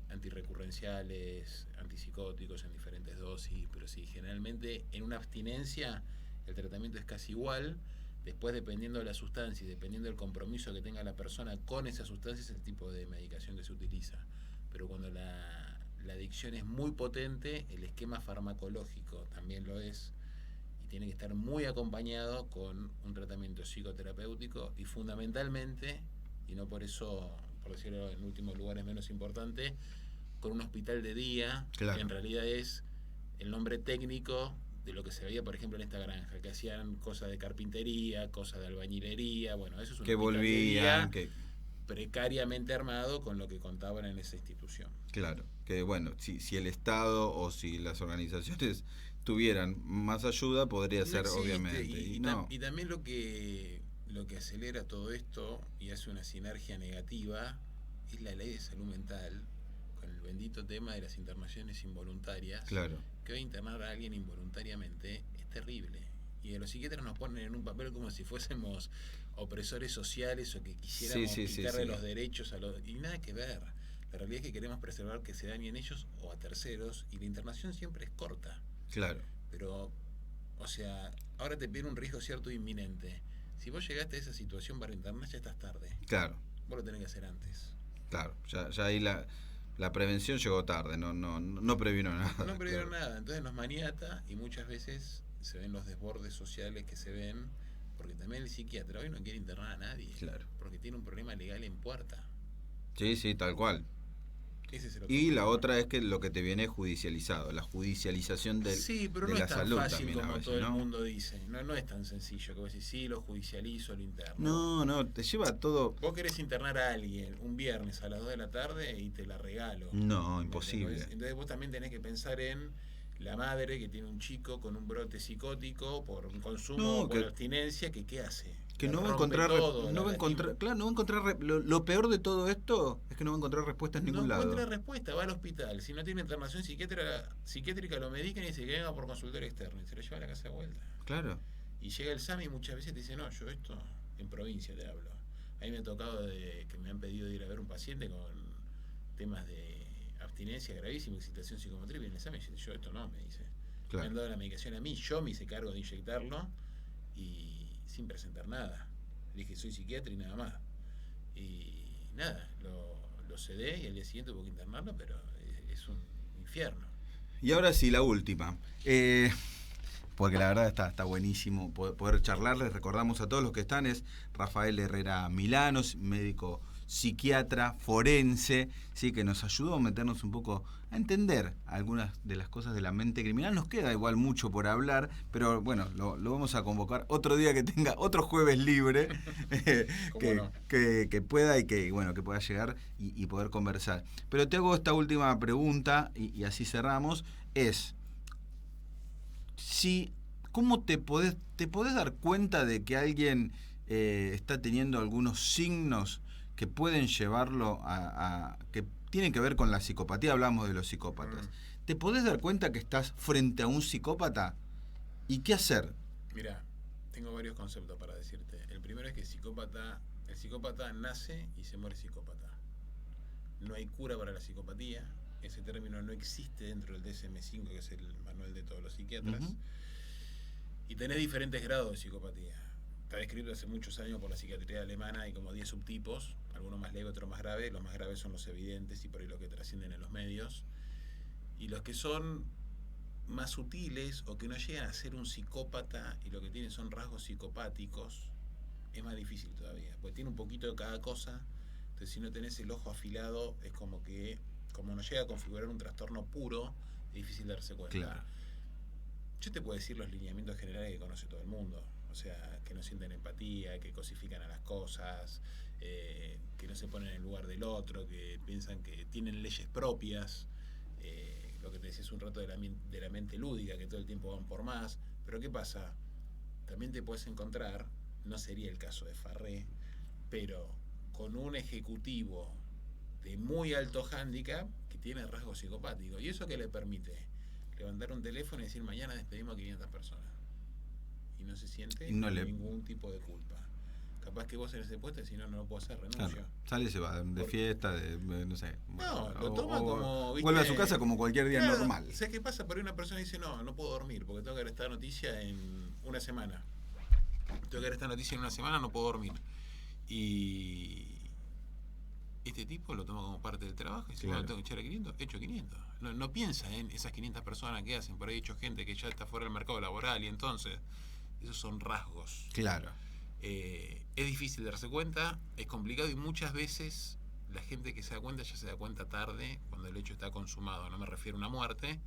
antirrecurrenciales, antipsicóticos en diferentes dosis, pero sí, generalmente en una abstinencia el tratamiento es casi igual. Después, dependiendo de la sustancia y dependiendo del compromiso que tenga la persona con esa sustancia, es el tipo de medicación que se utiliza. Pero cuando la adicción es muy potente, el esquema farmacológico también lo es, y tiene que estar muy acompañado con un tratamiento psicoterapéutico y fundamentalmente, y no por eso, por decirlo en último lugar es menos importante, con un hospital de día, claro, que en realidad es el nombre técnico de lo que se veía, por ejemplo, en esta granja, que hacían cosas de carpintería, cosas de albañilería, bueno, eso es un que hospital volvían, de día precariamente armado con lo que contaban en esa institución. Claro, que bueno, si el Estado o si las organizaciones tuvieran más ayuda, podría ser, existe, obviamente. Y también lo que acelera todo esto y hace una sinergia negativa es la ley de salud mental, con el bendito tema de las internaciones involuntarias. Claro. Que hoy internar a alguien involuntariamente es terrible. Y a los psiquiatras nos ponen en un papel como si fuésemos opresores sociales o que quisiéramos quitarle los derechos a los... Y nada que ver. La realidad es que queremos preservar que se dañen ellos o a terceros, y la internación siempre es corta. Claro. Pero, o sea, ahora te pide un riesgo cierto e inminente. Si vos llegaste a esa situación para internar, ya estás tarde. Claro. Vos lo tenés que hacer antes. Claro, ya ahí la prevención llegó tarde, no previno nada. No previno nada, entonces nos maniata y muchas veces se ven los desbordes sociales que se ven, porque también el psiquiatra hoy no quiere internar a nadie, claro, porque tiene un problema legal en puerta. Sí, tal cual. Ese es el y la otra es que lo que te viene es judicializado, la judicialización de la salud también. Como veces, todo el mundo dice, no es tan sencillo que vos decís, sí, lo judicializo, lo interno. No, te lleva todo. Vos querés internar a alguien un viernes a las 2 de la tarde y te la regalo. No, imposible. Entonces vos también tenés que pensar en la madre que tiene un chico con un brote psicótico por un consumo, por abstinencia, que ¿qué hace? Que no va a encontrar, lo peor de todo esto es que no va a encontrar respuesta en ningún lado. No encuentra respuesta, va al hospital, si no tiene internación psiquiátrica lo medican y dice que venga por consultorio externo y se lo lleva a la casa de vuelta. Claro. Y llega el SAMI y muchas veces te dice, no, yo esto en provincia te hablo. A mí me ha tocado que me han pedido ir a ver un paciente con temas de abstinencia gravísima, excitación psicomotriz, y en el SAMI dice, yo esto no, me dice. Claro. Me han dado la medicación a mí, yo me hice cargo de inyectarlo y sin presentar nada. Le dije, soy psiquiatra y nada más. Y nada, lo cedé y al día siguiente hubo que internarlo, pero es un infierno. Y ahora sí, la última. Porque la verdad está buenísimo poder charlarles. Recordamos a todos los que están, es Rafael Herrera Milanos, médico psiquiatra forense, sí, que nos ayudó a meternos un poco a entender algunas de las cosas de la mente criminal. Nos queda igual mucho por hablar, pero bueno, lo vamos a convocar otro día que tenga otro jueves libre, que pueda y que pueda llegar y poder conversar. Pero te hago esta última pregunta y así cerramos, es ¿cómo te podés dar cuenta de que alguien está teniendo algunos signos que pueden llevarlo a que tienen que ver con la psicopatía? Hablamos de los psicópatas. ¿Te podés dar cuenta que estás frente a un psicópata? ¿Y qué hacer? Mirá, tengo varios conceptos para decirte. El primero es que el psicópata nace y se muere psicópata. No hay cura para la psicopatía. Ese término no existe dentro del DSM-5, que es el manual de todos los psiquiatras. Uh-huh. Y tenés diferentes grados de psicopatía. Está descrito hace muchos años por la psiquiatría alemana, hay como 10 subtipos, algunos más leves, otros más graves. Los más graves son los evidentes y por ahí los que trascienden en los medios. Y los que son más sutiles o que no llegan a ser un psicópata y lo que tienen son rasgos psicopáticos, es más difícil todavía, porque tiene un poquito de cada cosa. Entonces, si no tenés el ojo afilado, es como no llega a configurar un trastorno puro, es difícil darse cuenta. Claro. Yo te puedo decir los lineamientos generales que conoce todo el mundo. O sea, que no sienten empatía, que cosifican a las cosas, que no se ponen en el lugar del otro, que piensan que tienen leyes propias, lo que te decía hace un rato de la mente lúdica, que todo el tiempo van por más. Pero ¿qué pasa? También te puedes encontrar, no sería el caso de Farré, pero con un ejecutivo de muy alto hándicap que tiene rasgos psicopáticos. ¿Y eso qué le permite? Levantar un teléfono y decir mañana despedimos a 500 personas. Y no se siente ningún tipo de culpa. Capaz que vos en ese puesto, si no, no lo puedo hacer, renuncio. Claro. Sale y se va de fiesta, no sé. No, lo toma como... ¿viste? Vuelve a su casa como cualquier día normal. ¿Sabes qué pasa? Por ahí una persona dice, no puedo dormir porque tengo que ver esta noticia en una semana. Tengo que ver esta noticia en una semana, no puedo dormir. Y este tipo lo toma como parte del trabajo y dice, claro. Tengo que echar a 500, echo 500. No piensa en esas 500 personas que hacen. Por ahí hecho gente que ya está fuera del mercado laboral y entonces esos son rasgos. Claro. Es difícil darse cuenta, es complicado y muchas veces la gente que se da cuenta ya se da cuenta tarde, cuando el hecho está consumado. No me refiero a una muerte,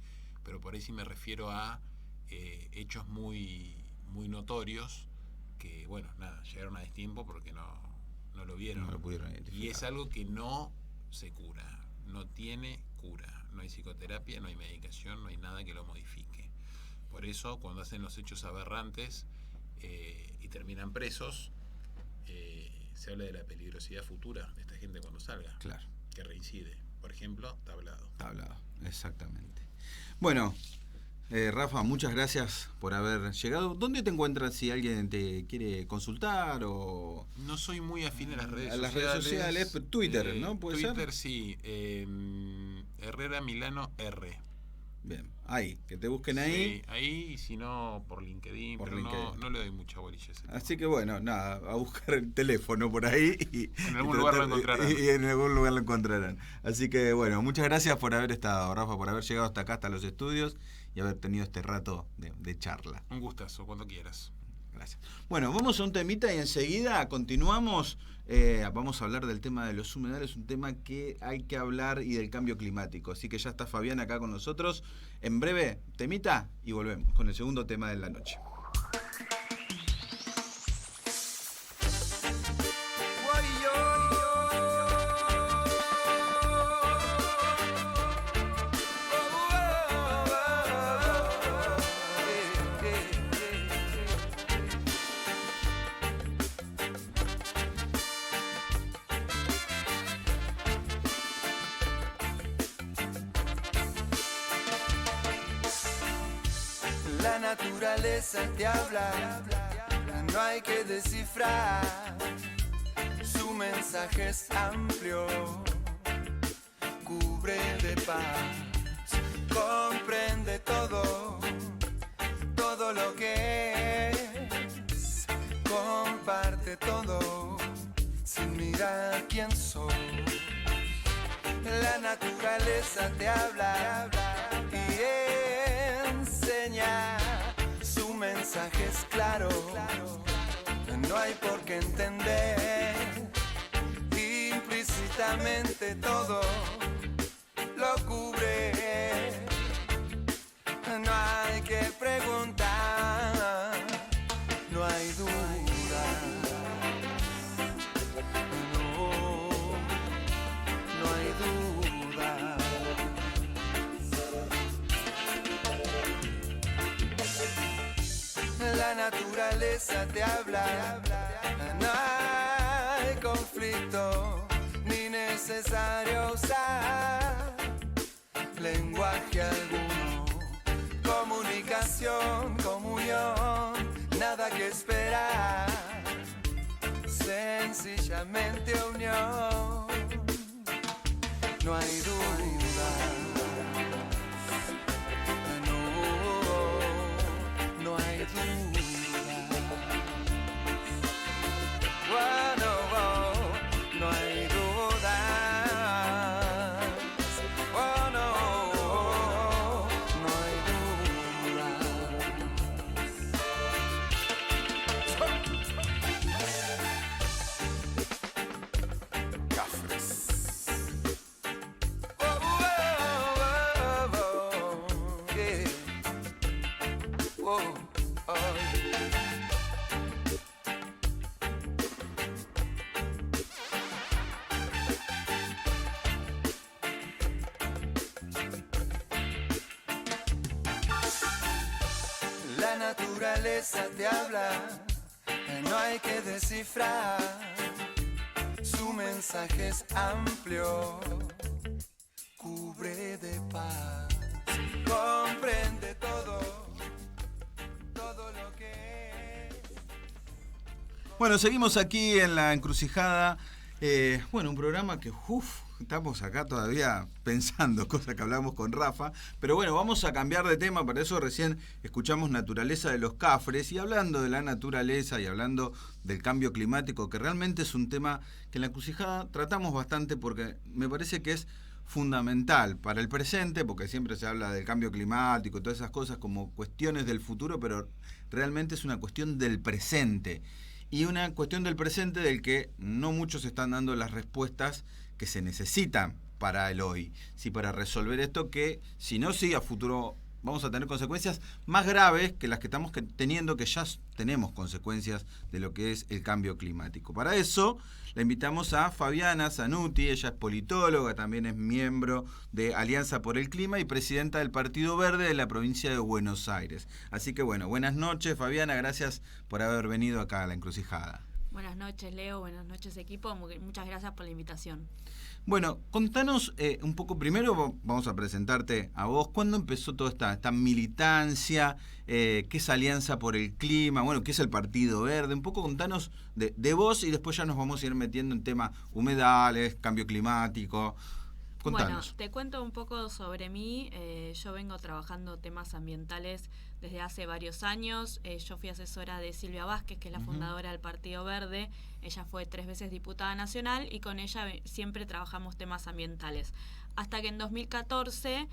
pero por ahí sí me refiero a hechos muy, muy notorios que, bueno, nada, llegaron a destiempo porque no lo vieron. No lo pudieron identificar. Y es algo que no se cura, no tiene cura. No hay psicoterapia, no hay medicación, no hay nada que lo modifique. Por eso, cuando hacen los hechos aberrantes y terminan presos, se habla de la peligrosidad futura de esta gente cuando salga. Claro. Que reincide. Por ejemplo, tablado. Tablado, exactamente. Bueno, Rafa, muchas gracias por haber llegado. ¿Dónde te encuentras si alguien te quiere consultar o...? No soy muy afín a las redes sociales. A las redes sociales, pero Twitter, ¿no? ¿Puede Twitter, ser? Sí. Herrera Milano R. Bien, ahí, que te busquen ahí. Sí, ahí, y si no, por LinkedIn, pero LinkedIn. No le doy mucha bolilla a ese tema. Así que bueno, nada, a buscar el teléfono por ahí. En algún lugar lo encontrarán. Y en algún lugar lo encontrarán. Así que bueno, muchas gracias por haber estado, Rafa, por haber llegado hasta acá, hasta los estudios y haber tenido este rato de charla. Un gustazo, cuando quieras. Gracias. Bueno, vamos a un temita y enseguida continuamos. Vamos a hablar del tema de los humedales, un tema que hay que hablar, y del cambio climático. Así que ya está Fabián acá con nosotros. En breve, temita y volvemos con el segundo tema de la noche. La naturaleza te habla, no hay que descifrar. Su mensaje es amplio, cubre de paz, comprende todo, todo lo que es, comparte todo, sin mirar quién sos. La naturaleza te habla y enseña, su mensaje es claro, no hay por qué entender, implícitamente todo lo cubre, no hay que preguntar, no hay duda, no hay duda. La naturaleza te habla, no hay conflicto, ni necesario usar lenguaje alguno, comunicación, comunión, nada que esperar, sencillamente unión, no hay duda. No hay duda. Oh, no hay duda. Oh, no hay duda. Cafres. Oh, La naturaleza te habla, no hay que descifrar. Su mensaje es amplio, cubre de paz, comprende todo, todo lo que es. Bueno, seguimos aquí en La Encrucijada. Un programa que, estamos acá todavía pensando, cosa que hablamos con Rafa. Pero bueno, vamos a cambiar de tema, para eso recién escuchamos Naturaleza de los Cafres. Y hablando de la naturaleza y hablando del cambio climático, que realmente es un tema que en La Encrucijada tratamos bastante porque me parece que es fundamental para el presente, porque siempre se habla del cambio climático y todas esas cosas como cuestiones del futuro, pero realmente es una cuestión del presente. Y una cuestión del presente del que no muchos están dando las respuestas que se necesitan para el hoy. Sí, para resolver esto que, si no, sí, a futuro vamos a tener consecuencias más graves que las que estamos teniendo, que ya tenemos consecuencias de lo que es el cambio climático. Para eso la invitamos a Fabiana Zanuti. Ella es politóloga, también es miembro de Alianza por el Clima y presidenta del Partido Verde de la provincia de Buenos Aires. Así que bueno, buenas noches, Fabiana, gracias por haber venido acá a La Encrucijada. Buenas noches, Leo, buenas noches, equipo, muchas gracias por la invitación. Bueno, contanos un poco, primero vamos a presentarte a vos. ¿Cuándo empezó toda esta militancia? ¿Qué es Alianza por el Clima? Bueno, ¿qué es el Partido Verde? Un poco contanos de vos y después ya nos vamos a ir metiendo en temas humedales, cambio climático. Contanos. Bueno, te cuento un poco sobre mí. Yo vengo trabajando temas ambientales desde hace varios años. Yo fui asesora de Silvia Vázquez, que es la fundadora del Partido Verde. Ella fue 3 veces diputada nacional y con ella siempre trabajamos temas ambientales. Hasta que en 2014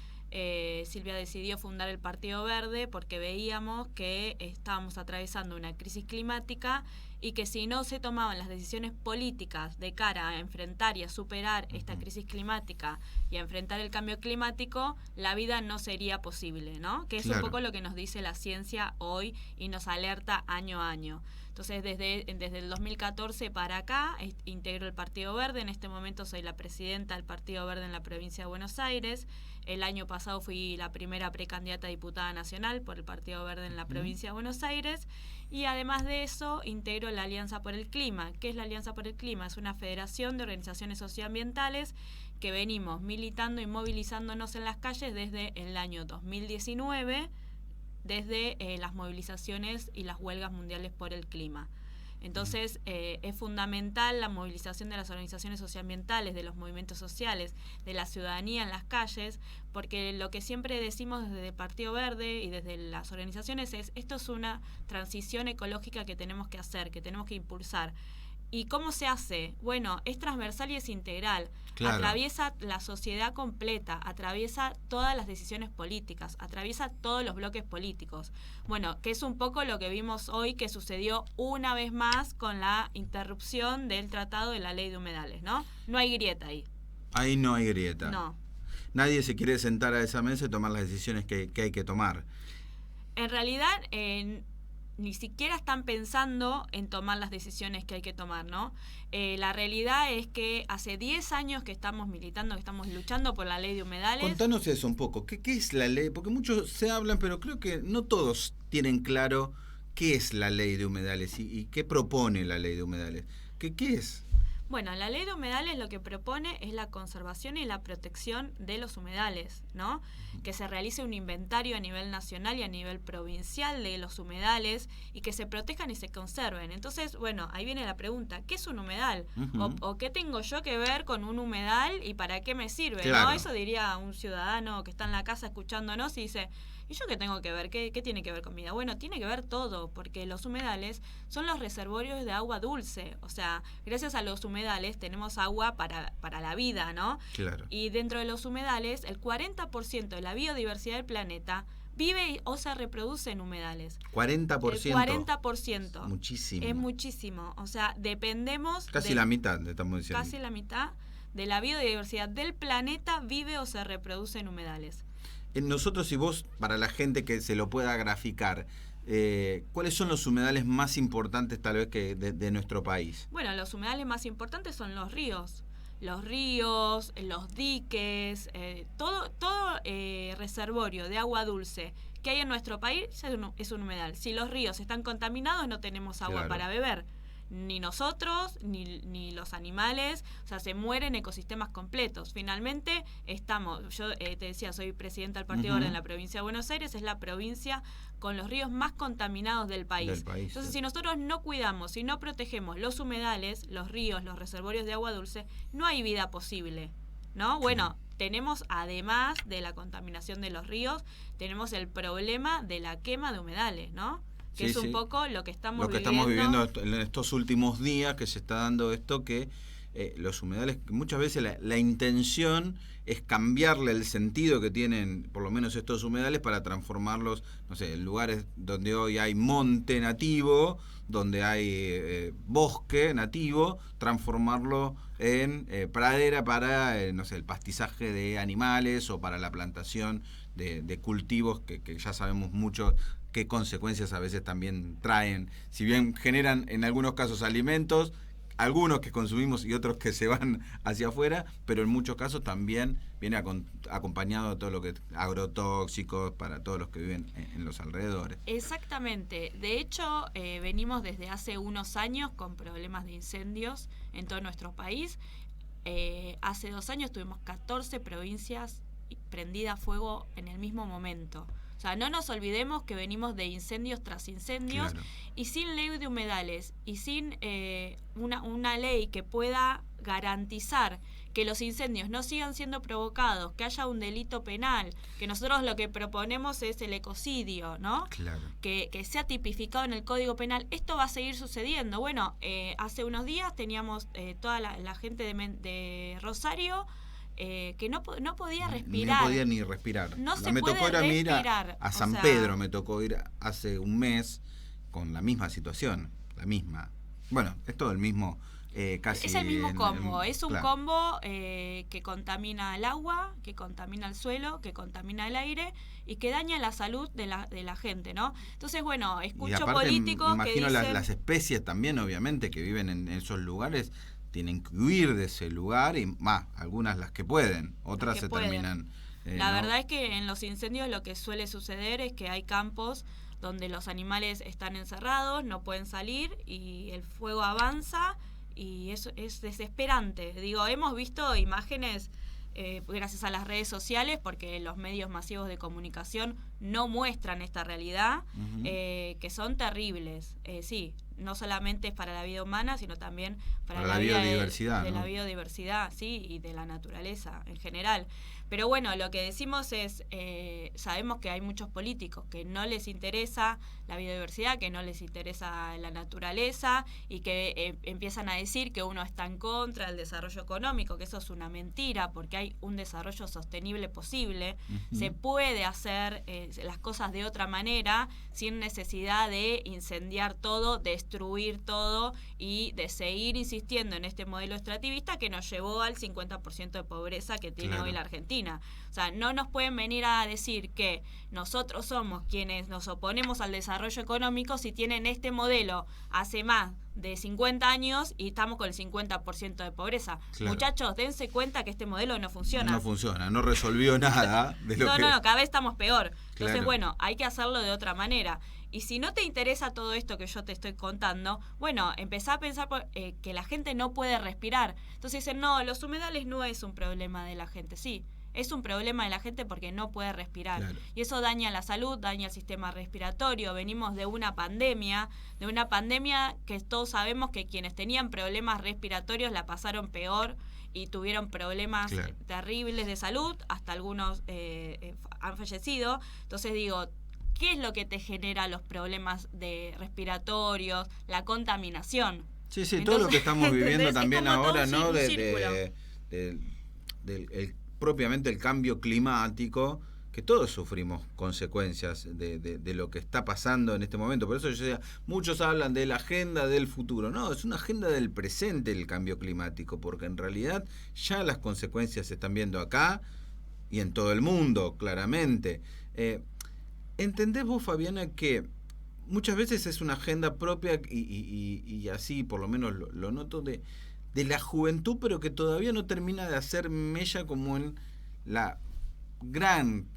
Silvia decidió fundar el Partido Verde porque veíamos que estábamos atravesando una crisis climática y que si no se tomaban las decisiones políticas de cara a enfrentar y a superar esta crisis climática y a enfrentar el cambio climático, la vida no sería posible, ¿no? Que es un poco lo que nos dice la ciencia hoy y nos alerta año a año. Entonces, desde el 2014 para acá, integro el Partido Verde. En este momento soy la presidenta del Partido Verde en la provincia de Buenos Aires. El año pasado fui la primera precandidata a diputada nacional por el Partido Verde en la provincia de Buenos Aires. Y además de eso, integro la Alianza por el Clima. ¿Qué es la Alianza por el Clima? Es una federación de organizaciones socioambientales que venimos militando y movilizándonos en las calles desde el año 2019, desde las movilizaciones y las huelgas mundiales por el clima. Entonces, es fundamental la movilización de las organizaciones socioambientales, de los movimientos sociales, de la ciudadanía en las calles, porque lo que siempre decimos desde el Partido Verde y desde las organizaciones es, esto es una transición ecológica que tenemos que hacer, que tenemos que impulsar. ¿Y cómo se hace? Bueno, es transversal y es integral. Claro. Atraviesa la sociedad completa, atraviesa todas las decisiones políticas, atraviesa todos los bloques políticos. Bueno, que es un poco lo que vimos hoy que sucedió una vez más con la interrupción del tratado de la ley de humedales, ¿no? No hay grieta ahí. Ahí no hay grieta. No. Nadie se quiere sentar a esa mesa y tomar las decisiones que hay que tomar. En realidad, ni siquiera están pensando en tomar las decisiones que hay que tomar, ¿no? La realidad es que hace 10 años que estamos militando, que estamos luchando por la ley de humedales. Contanos eso un poco. ¿Qué es la ley? Porque muchos se hablan, pero creo que no todos tienen claro qué es la ley de humedales y qué propone la ley de humedales. ¿Qué es? Bueno, la ley de humedales lo que propone es la conservación y la protección de los humedales, ¿no? Que se realice un inventario a nivel nacional y a nivel provincial de los humedales y que se protejan y se conserven. Entonces, bueno, ahí viene la pregunta, ¿qué es un humedal? ¿O qué tengo yo que ver con un humedal y para qué me sirve? Claro. ¿No? Eso diría un ciudadano que está en la casa escuchándonos y dice, ¿y yo qué tengo que ver? ¿Qué tiene que ver con mi vida? Bueno, tiene que ver todo, porque los humedales son los reservorios de agua dulce. O sea, gracias a los humedales tenemos agua para la vida, ¿no? Claro. Y dentro de los humedales, el 40% de la biodiversidad del planeta vive o se reproduce en humedales. 40%. El 40%. Muchísimo. Es muchísimo. O sea, dependemos... Casi la mitad, estamos diciendo. Casi la mitad de la biodiversidad del planeta vive o se reproduce en humedales. Nosotros y vos, para la gente que se lo pueda graficar, ¿cuáles son los humedales más importantes tal vez que de nuestro país? Bueno, los humedales más importantes son los ríos. los ríos, los diques, todo reservorio de agua dulce que hay en nuestro país es un humedal. Si los ríos están contaminados, no tenemos agua para beber. Ni nosotros, ni los animales, o sea, se mueren ecosistemas completos. Finalmente, yo te decía, soy presidenta del Partido Verde en la provincia de Buenos Aires, es la provincia con los ríos más contaminados del país. Entonces, si nosotros no cuidamos, si no protegemos los humedales, los ríos, los reservorios de agua dulce, no hay vida posible, ¿no? Bueno, tenemos, además de la contaminación de los ríos, tenemos el problema de la quema de humedales, ¿no? Que es un poco lo que estamos viviendo en estos últimos días, que se está dando esto, que los humedales, muchas veces la intención es cambiarle el sentido que tienen, por lo menos estos humedales, para transformarlos, no sé, en lugares donde hoy hay monte nativo, donde hay bosque nativo, transformarlo en pradera para, no sé, el pastizaje de animales o para la plantación de cultivos que ya sabemos mucho qué consecuencias a veces también traen. Si bien generan en algunos casos alimentos, algunos que consumimos y otros que se van hacia afuera, pero en muchos casos también viene acompañado de todo lo que agrotóxicos para todos los que viven en los alrededores. Exactamente. De hecho, venimos desde hace unos años con problemas de incendios en todo nuestro país. Hace 2 años tuvimos 14 provincias prendidas a fuego en el mismo momento. O sea, no nos olvidemos que venimos de incendios tras incendios, claro. Y sin ley de humedales y sin una ley que pueda garantizar que los incendios no sigan siendo provocados, que haya un delito penal, que nosotros lo que proponemos es el ecocidio, ¿no? Claro. Que sea tipificado en el Código Penal. Esto va a seguir sucediendo. Bueno, hace unos días teníamos toda la gente de Rosario que no podía respirar. No podía ni respirar. No se me puede tocó respirar. A San Pedro me tocó ir hace un mes con la misma situación, la misma. Bueno, es todo el mismo, casi. Es el mismo combo, es un combo que contamina el agua, que contamina el suelo, que contamina el aire y que daña la salud de la gente, ¿no? Entonces, bueno, escucho y aparte, políticos que dicen... Imagino las especies también, obviamente, que viven en esos lugares, tienen que huir de ese lugar y más, algunas las que pueden, otras se terminan. La verdad es que en los incendios lo que suele suceder es que hay campos donde los animales están encerrados, no pueden salir y el fuego avanza y eso es desesperante. Digo, hemos visto imágenes gracias a las redes sociales, porque los medios masivos de comunicación no muestran esta realidad, que son terribles. Sí, no solamente es para la vida humana, sino también para la biodiversidad, de la biodiversidad, sí, y de la naturaleza en general. Pero bueno, lo que decimos es, sabemos que hay muchos políticos que no les interesa la biodiversidad, que no les interesa la naturaleza y que empiezan a decir que uno está en contra del desarrollo económico, que eso es una mentira, porque hay un desarrollo sostenible posible. Se puede hacer las cosas de otra manera, sin necesidad de incendiar todo, destruir todo y de seguir insistiendo en este modelo extractivista que nos llevó al 50% de pobreza que tiene hoy la Argentina. O sea, no nos pueden venir a decir que nosotros somos quienes nos oponemos al desarrollo económico si tienen este modelo hace más de 50 años y estamos con el 50% de pobreza. Claro. Muchachos, dense cuenta que este modelo no funciona. No funciona, no resolvió nada de lo que... No, cada vez estamos peor. Entonces, claro, bueno, hay que hacerlo de otra manera. Y si no te interesa todo esto que yo te estoy contando, bueno, empezá a pensar que la gente no puede respirar. Entonces dicen, no, los humedales no es un problema de la gente. Sí, es un problema de la gente porque no puede respirar. Claro. Y eso daña la salud, daña el sistema respiratorio. Venimos de una pandemia que todos sabemos que quienes tenían problemas respiratorios la pasaron peor y tuvieron problemas terribles de salud, hasta algunos han fallecido. Entonces digo, ¿qué es lo que te genera los problemas de respiratorios, la contaminación? Sí, entonces, todo lo que estamos viviendo también ahora, ¿no? Propiamente el cambio climático, que todos sufrimos consecuencias de lo que está pasando en este momento. Por eso yo decía, muchos hablan de la agenda del futuro. No, es una agenda del presente el cambio climático, porque en realidad ya las consecuencias se están viendo acá y en todo el mundo, claramente. ¿Entendés vos, Fabiana, que muchas veces es una agenda propia y así por lo menos lo noto de la juventud, pero que todavía no termina de hacer mella como en la gran,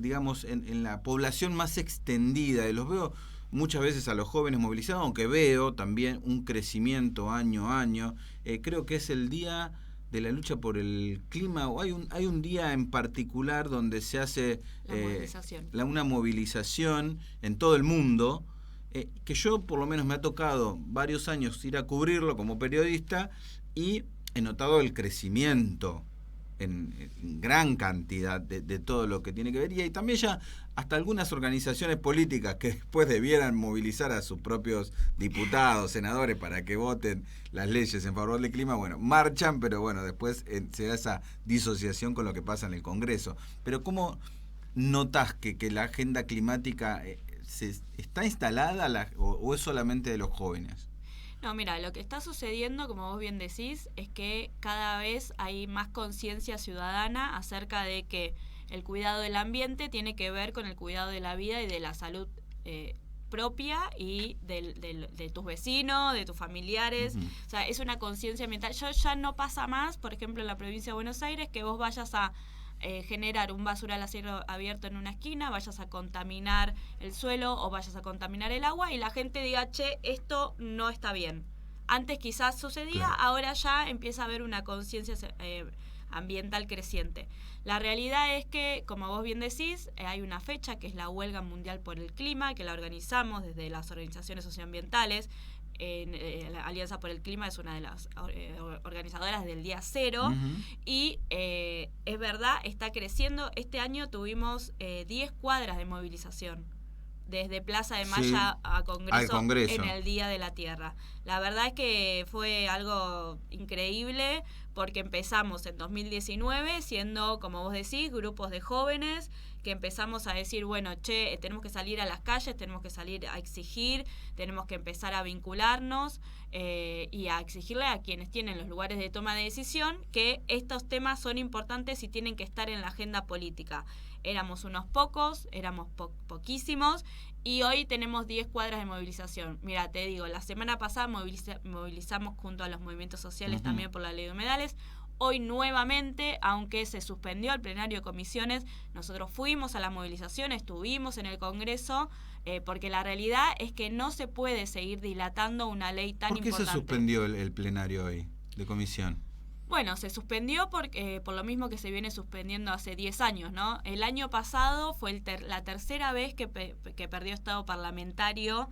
digamos, en la población más extendida. Y los veo muchas veces a los jóvenes movilizados, aunque veo también un crecimiento año a año. Creo que es el día de la lucha por el clima, o hay un día en particular donde se hace una movilización en todo el mundo, que yo por lo menos me ha tocado varios años ir a cubrirlo como periodista, y he notado el crecimiento en gran cantidad de todo lo que tiene que ver, y hay también ya hasta algunas organizaciones políticas que después debieran movilizar a sus propios diputados, senadores para que voten las leyes en favor del clima, bueno, marchan, pero bueno, después se da esa disociación con lo que pasa en el Congreso. Pero ¿cómo notas que la agenda climática está instalada o es solamente de los jóvenes? No, mira, lo que está sucediendo, como vos bien decís, es que cada vez hay más conciencia ciudadana acerca de que el cuidado del ambiente tiene que ver con el cuidado de la vida y de la salud propia y de tus vecinos, de tus familiares. Uh-huh. O sea, es una conciencia ambiental. Ya no pasa más, por ejemplo, en la provincia de Buenos Aires, que vos vayas a generar un basural a cielo abierto en una esquina, vayas a contaminar el suelo o vayas a contaminar el agua y la gente diga, che, esto no está bien. Antes quizás sucedía, claro. Ahora ya empieza a haber una conciencia ambiental creciente. La realidad es que, como vos bien decís, hay una fecha que es la Huelga Mundial por el Clima, que la organizamos desde las organizaciones socioambientales. La Alianza por el Clima es una de las organizadoras del Día Cero. Uh-huh. Y es verdad, está creciendo. Este año tuvimos 10 cuadras de movilización desde Plaza de Mayo a Congreso en el Día de la Tierra. La verdad es que fue algo increíble porque empezamos en 2019 siendo, como vos decís, grupos de jóvenes que empezamos a decir, bueno, che, tenemos que salir a las calles, tenemos que salir a exigir, tenemos que empezar a vincularnos y a exigirle a quienes tienen los lugares de toma de decisión que estos temas son importantes y tienen que estar en la agenda política. Éramos unos pocos, éramos poquísimos, y hoy tenemos 10 cuadras de movilización. Mira, te digo, la semana pasada movilizamos junto a los movimientos sociales uh-huh. también por la ley de humedales. Hoy nuevamente, aunque se suspendió el plenario de comisiones, nosotros fuimos a la movilización, estuvimos en el Congreso, porque la realidad es que no se puede seguir dilatando una ley tan importante. ¿Por qué se suspendió el plenario hoy de comisión? Bueno, se suspendió por lo mismo que se viene suspendiendo hace 10 años, ¿no? El año pasado fue la tercera vez que perdió estado parlamentario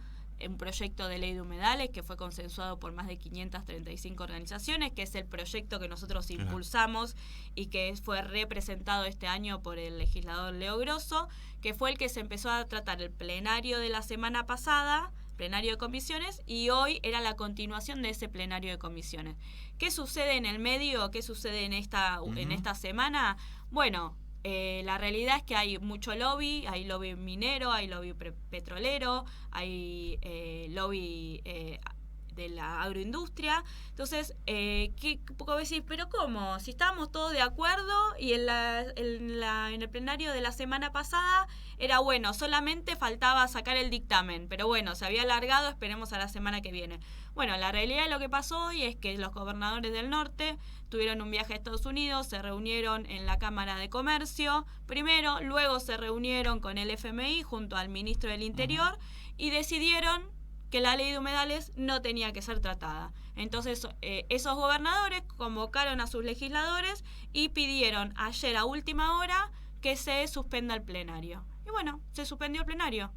un proyecto de ley de humedales que fue consensuado por más de 535 organizaciones, que es el proyecto que nosotros impulsamos y que fue representado este año por el legislador Leo Grosso, que fue el que se empezó a tratar el plenario de la semana pasada, plenario de comisiones, y hoy era la continuación de ese plenario de comisiones. ¿Qué sucede en el medio? ¿Qué sucede en esta semana? Bueno, la realidad es que hay mucho lobby, hay lobby minero, hay lobby petrolero, hay lobby de la agroindustria. Entonces, ¿qué poco decir? ¿Pero cómo? Si estábamos todos de acuerdo y en el plenario de la semana pasada era bueno, solamente faltaba sacar el dictamen, pero bueno, se había alargado, esperemos a la semana que viene. Bueno, la realidad de lo que pasó hoy es que los gobernadores del norte tuvieron un viaje a Estados Unidos, se reunieron en la Cámara de Comercio primero, luego se reunieron con el FMI junto al ministro del Interior y decidieron que la ley de humedales no tenía que ser tratada. Entonces, esos gobernadores convocaron a sus legisladores y pidieron ayer a última hora que se suspenda el plenario. Y bueno, se suspendió el plenario.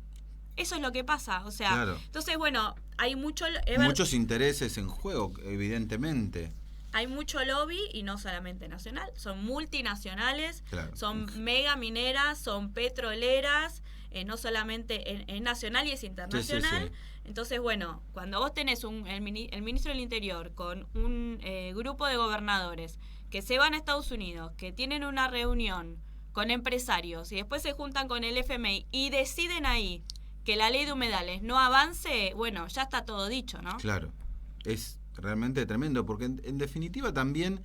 Eso es lo que pasa, o sea, claro. Entonces, bueno, hay muchos intereses en juego, evidentemente. Hay mucho lobby y no solamente nacional, son multinacionales, claro. Son mega mineras, son petroleras, no solamente es nacional y es internacional. Sí. Entonces, bueno, cuando vos tenés el ministro del Interior con un grupo de gobernadores que se van a Estados Unidos, que tienen una reunión con empresarios y después se juntan con el FMI y deciden ahí que la ley de humedales no avance, bueno, ya está todo dicho, ¿no? Claro, es realmente tremendo, porque en definitiva también,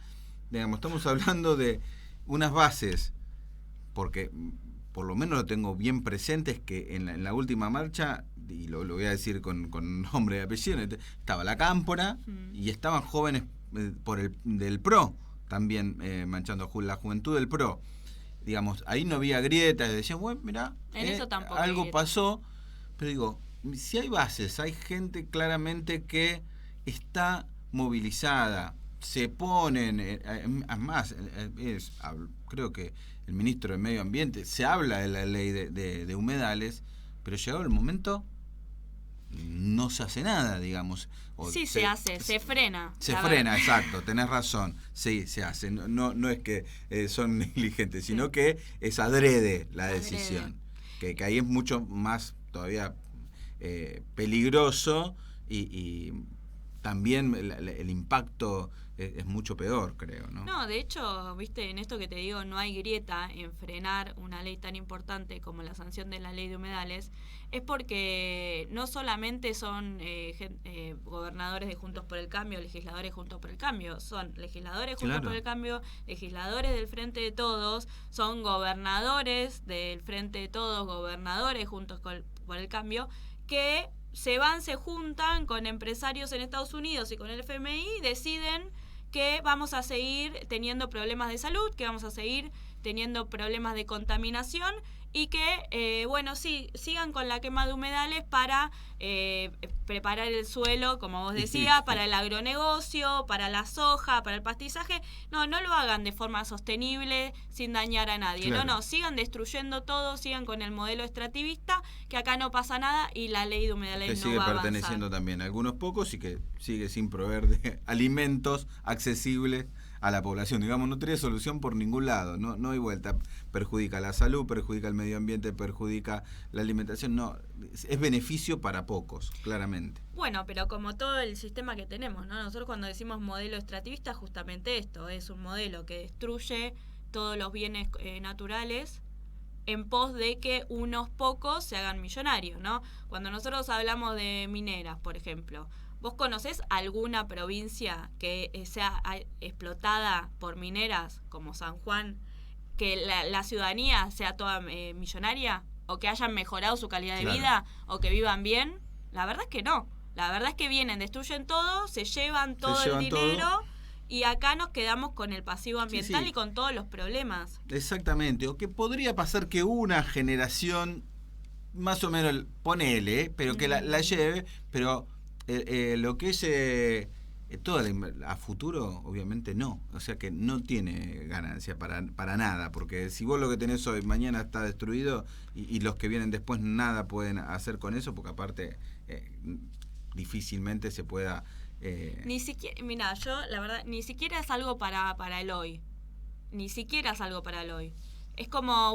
digamos, estamos hablando de unas bases, porque por lo menos lo tengo bien presente, es que en la última marcha, y lo voy a decir con nombre y apellido, estaba la Cámpora y estaban jóvenes por el del PRO, también manchando la juventud del PRO. Digamos, ahí no había grietas, decían, bueno, mirá, eso tampoco algo hay pasó, pero digo, si hay bases, hay gente claramente que está movilizada, se ponen, además, creo que el ministro de Medio Ambiente, se habla de la ley de humedales, pero llegado el momento no se hace nada, digamos. Sí, se hace, se frena. Se frena, exacto, tenés razón. Sí, se hace. No es que son negligentes, sino que es adrede la decisión. Que ahí es mucho más todavía peligroso y también el impacto es mucho peor, creo, ¿no? No, de hecho, viste, en esto que te digo, no hay grieta en frenar una ley tan importante como la sanción de la ley de humedales, es porque no solamente son gobernadores de Juntos por el Cambio, legisladores Juntos por el Cambio, son legisladores Juntos por el Cambio, legisladores del Frente de Todos, son gobernadores del Frente de Todos, gobernadores Juntos por el Cambio, que se juntan con empresarios en Estados Unidos y con el FMI y deciden que vamos a seguir teniendo problemas de salud, que vamos a seguir teniendo problemas de contaminación y que, sigan con la quema de humedales para preparar el suelo, como vos decías, para el agronegocio, para la soja, para el pastizaje. No lo hagan de forma sostenible, sin dañar a nadie. Claro. No, sigan destruyendo todo, sigan con el modelo extractivista, que acá no pasa nada y la ley de humedales que no va a avanzar. Sigue perteneciendo también a algunos pocos y que sigue sin proveer de alimentos accesibles a la población. Digamos, no tiene solución por ningún lado, no hay vuelta. Perjudica la salud, perjudica el medio ambiente, perjudica la alimentación. No, es beneficio para pocos, claramente. Bueno, pero como todo el sistema que tenemos, ¿no? Nosotros cuando decimos modelo extractivista, justamente esto, es un modelo que destruye todos los bienes naturales en pos de que unos pocos se hagan millonarios, ¿no? Cuando nosotros hablamos de mineras, por ejemplo, ¿vos conocés alguna provincia que sea explotada por mineras como San Juan, que la ciudadanía sea toda millonaria? ¿O que hayan mejorado su calidad de vida? ¿O que vivan bien? La verdad es que no. La verdad es que vienen, destruyen todo, se llevan todo el dinero y acá nos quedamos con el pasivo ambiental y con todos los problemas. Exactamente. O que podría pasar que una generación, más o menos, ponele, pero que la lleve, pero... lo que es todo a futuro, obviamente no. O sea que no tiene ganancia para nada, porque si vos lo que tenés hoy, mañana está destruido y los que vienen después nada pueden hacer con eso, porque aparte difícilmente se pueda... Ni siquiera, mira, yo la verdad, ni siquiera es algo para el hoy. Ni siquiera es algo para el hoy. Es como,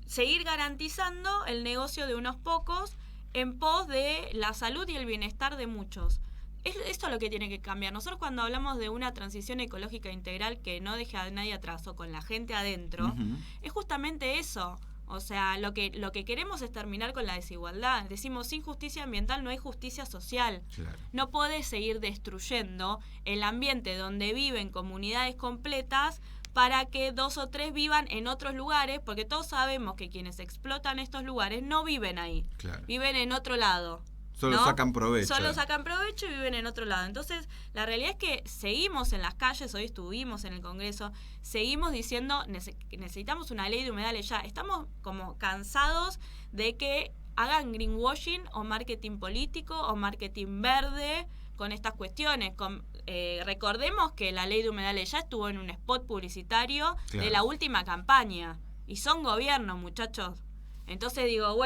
seguir garantizando el negocio de unos pocos en pos de la salud y el bienestar de muchos. Esto es lo que tiene que cambiar. Nosotros cuando hablamos de una transición ecológica integral que no deje a nadie atrás o con la gente adentro, es justamente eso. O sea, lo que queremos es terminar con la desigualdad. Decimos, sin justicia ambiental no hay justicia social. Claro. No podés seguir destruyendo el ambiente donde viven comunidades completas para que 2 o 3 vivan en otros lugares, porque todos sabemos que quienes explotan estos lugares no viven ahí, viven en otro lado. Solo sacan provecho. Solo sacan provecho y viven en otro lado. Entonces, la realidad es que seguimos en las calles, hoy estuvimos en el Congreso, seguimos diciendo, necesitamos una ley de humedales ya. Estamos como cansados de que hagan greenwashing o marketing político o marketing verde con estas cuestiones. Recordemos que la ley de humedales ya estuvo en un spot publicitario de la última campaña. Y son gobiernos, muchachos. Entonces digo,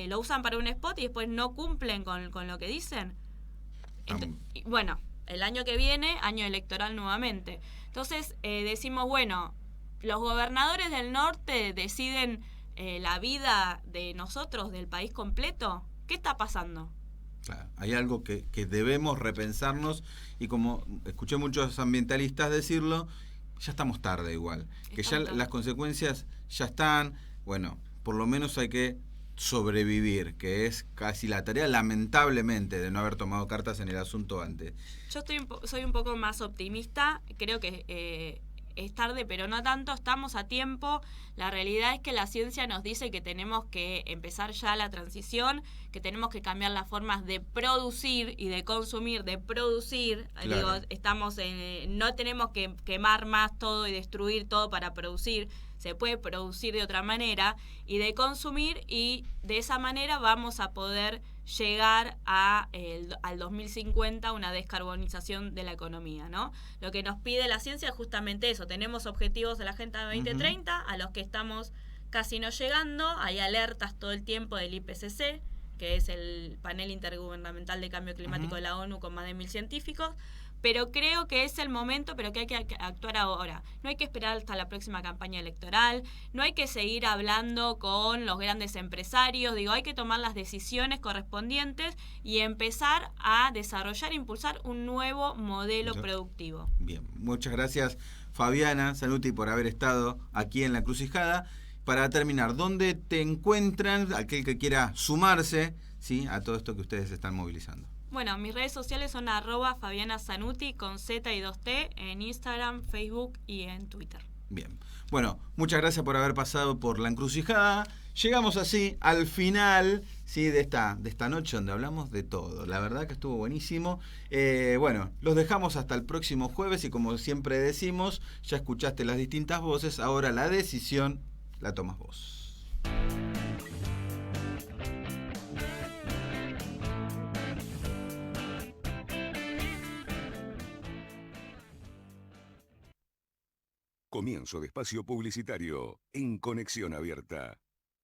lo usan para un spot y después no cumplen con lo que dicen. El año que viene, año electoral nuevamente. Entonces decimos, los gobernadores del norte deciden la vida de nosotros, del país completo. ¿Qué está pasando? Claro, hay algo que debemos repensarnos y como escuché muchos ambientalistas decirlo, ya estamos tarde igual. Que ya las consecuencias ya están, por lo menos hay que sobrevivir, que es casi la tarea, lamentablemente, de no haber tomado cartas en el asunto antes. Yo soy un poco más optimista, creo que es tarde, pero no tanto, estamos a tiempo. La realidad es que la ciencia nos dice que tenemos que empezar ya la transición, que tenemos que cambiar las formas de producir y de consumir, de producir. Claro. Digo, no tenemos que quemar más todo y destruir todo para producir. Se puede producir de otra manera y de consumir, y de esa manera vamos a poder llegar al 2050, una descarbonización de la economía, ¿no? Lo que nos pide la ciencia es justamente eso. Tenemos objetivos de la Agenda 2030 a los que estamos casi no llegando. Hay alertas todo el tiempo del IPCC, que es el panel intergubernamental de cambio climático de la ONU, con más de 1.000 científicos. Pero creo que es el momento, pero que hay que actuar ahora. No hay que esperar hasta la próxima campaña electoral, no hay que seguir hablando con los grandes empresarios. Digo, hay que tomar las decisiones correspondientes y empezar a desarrollar e impulsar un nuevo modelo productivo. Bien, muchas gracias Fabiana Zanuti por haber estado aquí en La Encrucijada. Para terminar, ¿dónde te encuentran aquel que quiera sumarse, ¿sí?, a todo esto que ustedes están movilizando? Bueno, mis redes sociales son @Fabiana Zanuti con Z y 2T en Instagram, Facebook y en Twitter. Bien. Bueno, muchas gracias por haber pasado por La Encrucijada. Llegamos así al final, ¿sí?, de esta noche donde hablamos de todo. La verdad que estuvo buenísimo. Bueno, los dejamos hasta el próximo jueves y como siempre decimos, ya escuchaste las distintas voces, ahora la decisión la tomas vos. Comienzo de espacio publicitario en Conexión Abierta.